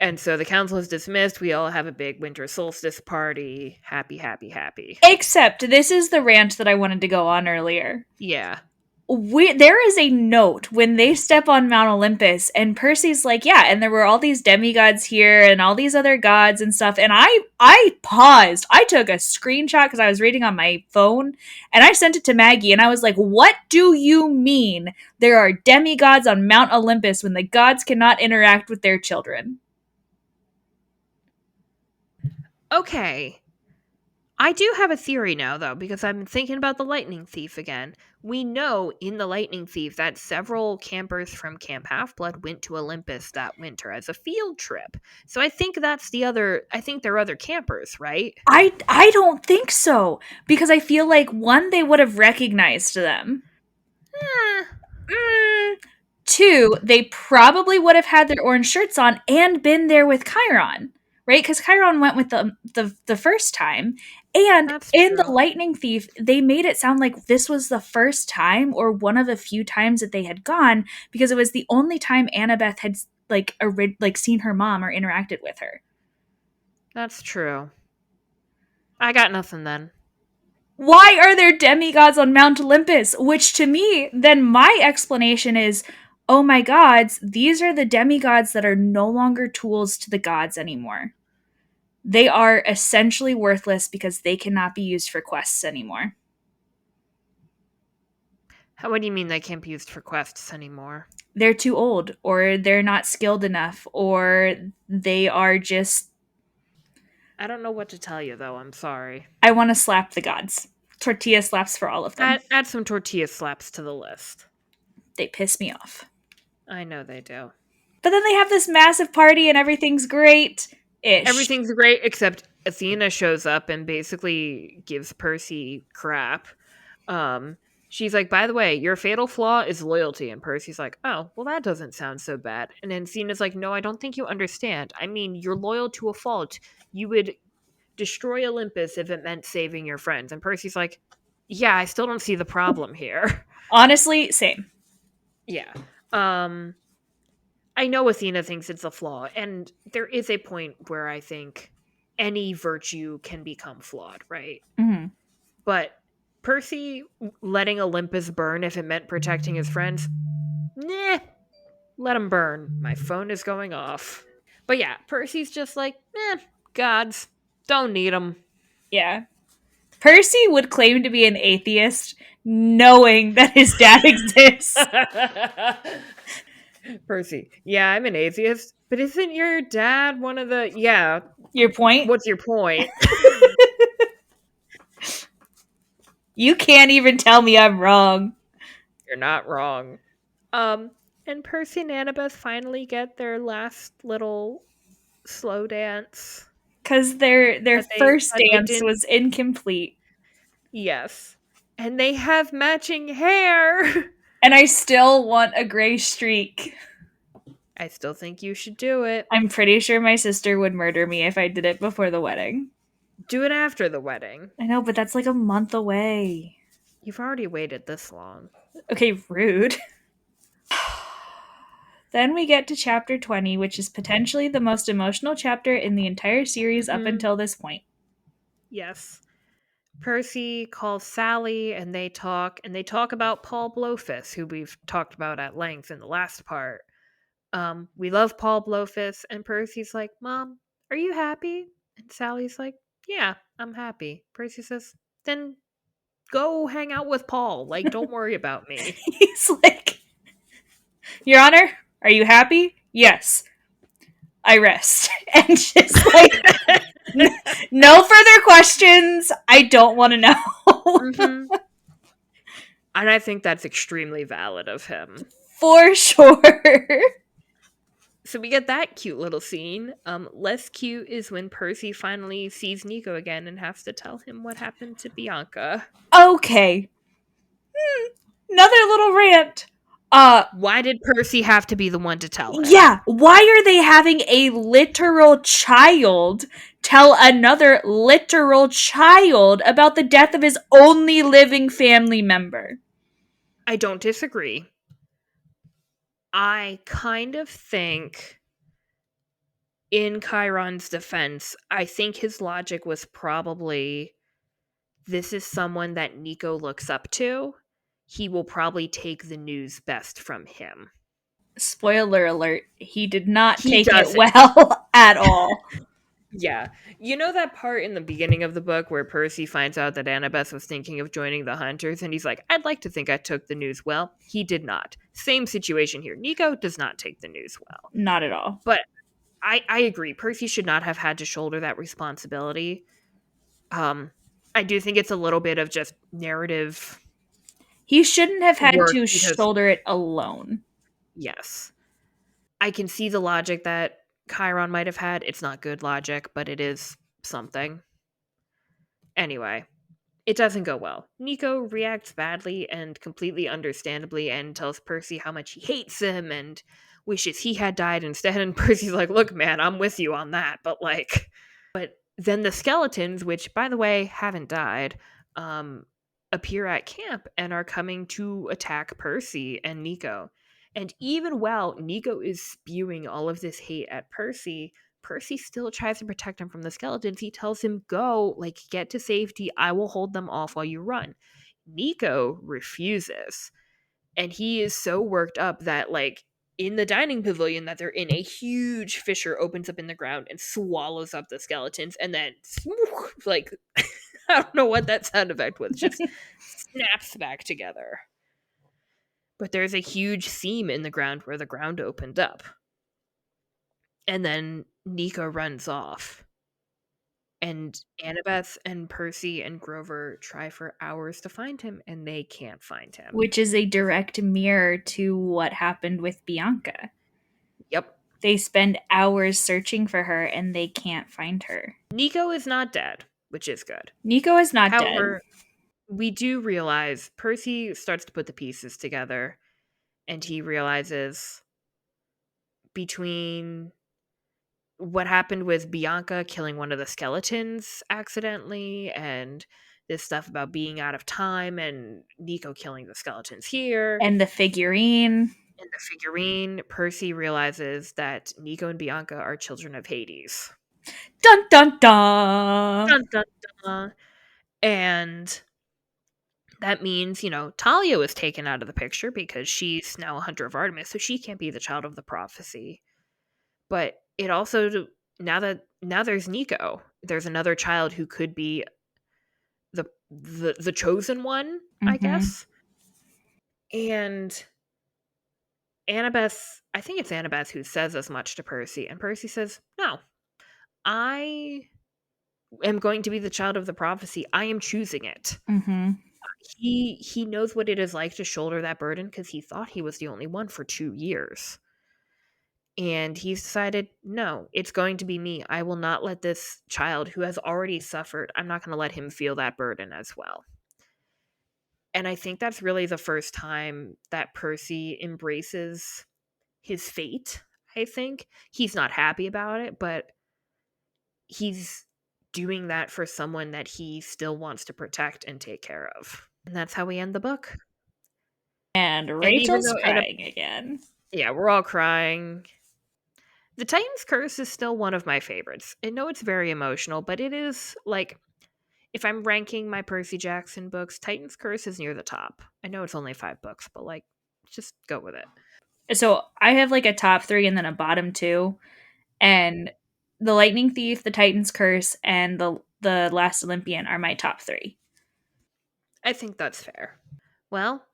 [SPEAKER 2] And so the council is dismissed. We all have a big winter solstice party. Happy, happy, happy.
[SPEAKER 1] Except this is the rant that I wanted to go on earlier.
[SPEAKER 2] Yeah.
[SPEAKER 1] There is a note when they step on Mount Olympus, and Percy's like, yeah, and there were all these demigods here and all these other gods and stuff. And I paused. I took a screenshot because I was reading on my phone, and I sent it to Maggie, and I was like, what do you mean there are demigods on Mount Olympus when the gods cannot interact with their children?
[SPEAKER 2] Okay. I do have a theory now, though, because I'm thinking about the Lightning Thief again. We know in the Lightning Thief that several campers from Camp Half-Blood went to Olympus that winter as a field trip. So I think I think there are other campers, right?
[SPEAKER 1] I don't think so, because I feel like one, they would have recognized them.
[SPEAKER 2] Eh,
[SPEAKER 1] Mm, two, they probably would have had their orange shirts on and been there with Chiron, right? Because Chiron went with the first time. And
[SPEAKER 2] that's
[SPEAKER 1] in the
[SPEAKER 2] true.
[SPEAKER 1] Lightning Thief, they made it sound like this was the first time or one of the few times that they had gone, because it was the only time Annabeth had like seen her mom or interacted with her.
[SPEAKER 2] That's true. I got nothing then.
[SPEAKER 1] Why are there demigods on Mount Olympus? Which to me, then my explanation is, oh my gods, these are the demigods that are no longer tools to the gods anymore. They are essentially worthless because they cannot be used for quests anymore.
[SPEAKER 2] What do you mean they can't be used for quests anymore?
[SPEAKER 1] They're too old, or they're not skilled enough, or they are just.
[SPEAKER 2] I don't know what to tell you, though. I'm sorry.
[SPEAKER 1] I want to slap the gods. Tortilla slaps for all of them.
[SPEAKER 2] Add some tortilla slaps to the list.
[SPEAKER 1] They piss me off.
[SPEAKER 2] I know they do.
[SPEAKER 1] But then they have this massive party and everything's great ish.
[SPEAKER 2] Everything's great except Athena shows up and basically gives Percy crap. Um, she's like, by the way, your fatal flaw is loyalty. And Percy's like, oh, well, that doesn't sound so bad. And then Athena's like, no, I don't think you understand. I mean, you're loyal to a fault. You would destroy Olympus if it meant saving your friends. And Percy's like, yeah, I still don't see the problem here.
[SPEAKER 1] Honestly, same.
[SPEAKER 2] Yeah. I know Athena thinks it's a flaw, and there is a point where I think any virtue can become flawed, right?
[SPEAKER 1] Mm-hmm.
[SPEAKER 2] But Percy letting Olympus burn if it meant protecting his friends, nah, let him burn. My phone is going off. But yeah, Percy's just like, gods, don't need them.
[SPEAKER 1] Yeah. Percy would claim to be an atheist knowing that his dad exists.
[SPEAKER 2] Percy, yeah, I'm an atheist, but isn't your dad one of the. Yeah,
[SPEAKER 1] Your point?
[SPEAKER 2] what's your point?
[SPEAKER 1] You can't even tell me I'm wrong.
[SPEAKER 2] You're not wrong. And Percy and Annabeth finally get their last little slow dance.
[SPEAKER 1] Because their first
[SPEAKER 2] That they
[SPEAKER 1] dance
[SPEAKER 2] didn't.
[SPEAKER 1] was incomplete.
[SPEAKER 2] Yes. And they have matching hair.
[SPEAKER 1] And I still want a gray streak.
[SPEAKER 2] I still think you should do it.
[SPEAKER 1] I'm pretty sure my sister would murder me if I did it before the wedding.
[SPEAKER 2] Do it after the wedding.
[SPEAKER 1] I know, but that's like a month away.
[SPEAKER 2] You've already waited this long.
[SPEAKER 1] Okay, rude. Then we get to chapter 20, which is potentially the most emotional chapter in the entire series up
[SPEAKER 2] Mm-hmm.
[SPEAKER 1] until this point.
[SPEAKER 2] Yes. Percy calls Sally and they talk about Paul Blowfist, who we've talked about at length in the last part. We love Paul Blowfist, and Percy's like, Mom, are you happy? And Sally's like, yeah, I'm happy. Percy says, then go hang out with Paul. Like, don't worry about me.
[SPEAKER 1] He's like, Your Honor, are you happy? Yes. I rest. And just like, no further questions. I don't want to know.
[SPEAKER 2] hmm And I think that's extremely valid of him.
[SPEAKER 1] For sure.
[SPEAKER 2] So we get that cute little scene. Less cute is when Percy finally sees Nico again and has to tell him what happened to Bianca.
[SPEAKER 1] Okay. Another little rant.
[SPEAKER 2] Why did Percy have to be the one to tell him?
[SPEAKER 1] Yeah, why are they having a literal child tell another literal child about the death of his only living family member?
[SPEAKER 2] I don't disagree. I kind of think, in Chiron's defense, I think his logic was probably, this is someone that Nico looks up to. He will probably take the news best from him.
[SPEAKER 1] Spoiler alert, he did not
[SPEAKER 2] He
[SPEAKER 1] take it
[SPEAKER 2] doesn't.
[SPEAKER 1] well at all.
[SPEAKER 2] Yeah. You know that part in the beginning of the book where Percy finds out that Annabeth was thinking of joining the Hunters, and he's like, I'd like to think I took the news well. He did not. Same situation here. Nico does not take the news well.
[SPEAKER 1] Not at all.
[SPEAKER 2] But I agree. Percy should not have had to shoulder that responsibility. I do think it's a little bit of just narrative
[SPEAKER 1] He shouldn't have had
[SPEAKER 2] work
[SPEAKER 1] to
[SPEAKER 2] because,
[SPEAKER 1] shoulder it alone.
[SPEAKER 2] yes, I can see the logic that Chiron might have had. It's not good logic, but it is something. Anyway, it doesn't go well. Nico reacts badly and completely understandably and tells Percy how much he hates him and wishes he had died instead. And Percy's like, look, man, I'm with you on that. But then the skeletons, which, by the way, haven't died, appear at camp and are coming to attack Percy and Nico. And even while Nico is spewing all of this hate at Percy, Percy still tries to protect him from the skeletons. He tells him, go, like, get to safety. I will hold them off while you run. Nico refuses. And he is so worked up that, like, in the dining pavilion that they're in, a huge fissure opens up in the ground and swallows up the skeletons. And then, like, I don't know what that sound effect was, just snaps back together. But there's a huge seam in the ground where the ground opened up. And then Nico runs off. And Annabeth and Percy and Grover try for hours to find him, and they can't find him.
[SPEAKER 1] Which is a direct mirror to what happened with Bianca.
[SPEAKER 2] Yep.
[SPEAKER 1] They spend hours searching for her, and they can't find her.
[SPEAKER 2] Nico is not dead, which is good.
[SPEAKER 1] Nico is not
[SPEAKER 2] However,
[SPEAKER 1] dead.
[SPEAKER 2] we do realize Percy starts to put the pieces together, and he realizes between what happened with Bianca killing one of the skeletons accidentally and this stuff about being out of time and Nico killing the skeletons here
[SPEAKER 1] And the figurine.
[SPEAKER 2] and the figurine, Percy realizes that Nico and Bianca are children of Hades.
[SPEAKER 1] Dun dun dun!
[SPEAKER 2] Dun, dun, dun. And that means, Talia was taken out of the picture because she's now a hunter of Artemis, so she can't be the child of the prophecy. But it also, now there's Nico. There's another child who could be the chosen one, I guess. And Annabeth, I think it's Annabeth who says as much to Percy, and Percy says, no, I am going to be the child of the prophecy. I am choosing it. He knows what it is like to shoulder that burden because he thought he was the only one for 2 years. And he's decided, no, it's going to be me. I will not let this child who has already suffered, I'm not going to let him feel that burden as well. And I think that's really the first time that Percy embraces his fate, I think. He's not happy about it, but he's doing that for someone that he still wants to protect and take care of. And that's how we end the book.
[SPEAKER 1] And
[SPEAKER 2] And even
[SPEAKER 1] Rachel's
[SPEAKER 2] though
[SPEAKER 1] crying again.
[SPEAKER 2] yeah, we're all crying. The Titan's Curse is still one of my favorites. I know it's very emotional, but it is like if I'm ranking my Percy Jackson books, Titan's Curse is near the top. I know it's only 5 books, but like just go with it.
[SPEAKER 1] So I have like a top 3 and then a bottom 2. And The Lightning Thief, The Titan's Curse, and The Last Olympian are my top 3.
[SPEAKER 2] I think that's fair. Well,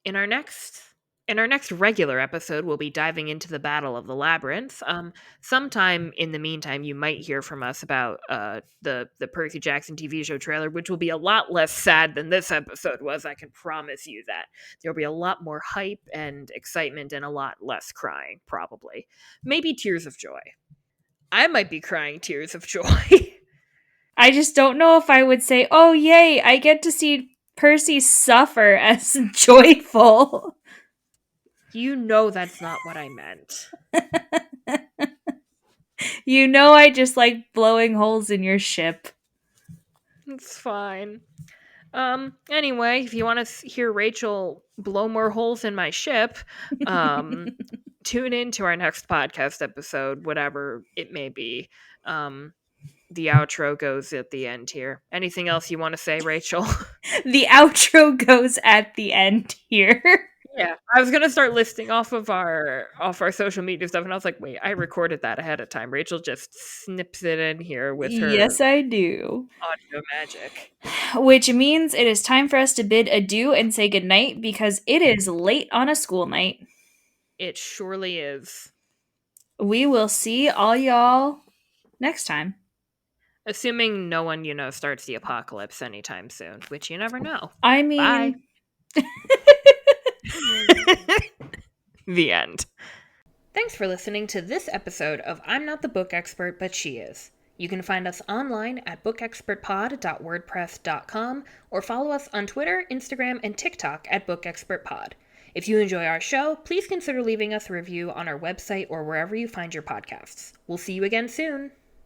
[SPEAKER 2] in our next regular episode, we'll be diving into the Battle of the Labyrinth. Sometime in the meantime, you might hear from us about the Percy Jackson TV show trailer, which will be a lot less sad than this episode was. I can promise you that there'll be a lot more hype and excitement and a lot less crying, probably. Maybe tears of joy. I might be crying tears of joy.
[SPEAKER 1] I just don't know if I would say, "Oh yay, I get to see Percy suffer," as joyful.
[SPEAKER 2] You know that's not what I meant.
[SPEAKER 1] You know I just like blowing holes in your ship.
[SPEAKER 2] It's fine. Anyway, if you want to hear Rachel blow more holes in my ship, tune in to our next podcast episode, whatever it may be. The outro goes at the end here. Anything else you want to say, Rachel?
[SPEAKER 1] The outro goes at the end here.
[SPEAKER 2] Yeah, I was gonna start listing off our social media stuff, and I was like, wait, I recorded that ahead of time. Rachel just snips it in here with her
[SPEAKER 1] Yes, I do.
[SPEAKER 2] audio magic.
[SPEAKER 1] Which means it is time for us to bid adieu and say goodnight because it is late on a school night.
[SPEAKER 2] It surely is.
[SPEAKER 1] We will see all y'all next time.
[SPEAKER 2] Assuming no one, starts the apocalypse anytime soon, which you never know.
[SPEAKER 1] I
[SPEAKER 2] Bye.
[SPEAKER 1] mean,
[SPEAKER 2] The end. Thanks for listening to this episode of I'm Not the Book Expert, but She Is. You can find us online at bookexpertpod.wordpress.com or follow us on Twitter, Instagram, and TikTok at bookexpertpod. If you enjoy our show, please consider leaving us a review on our website or wherever you find your podcasts. We'll see you again soon.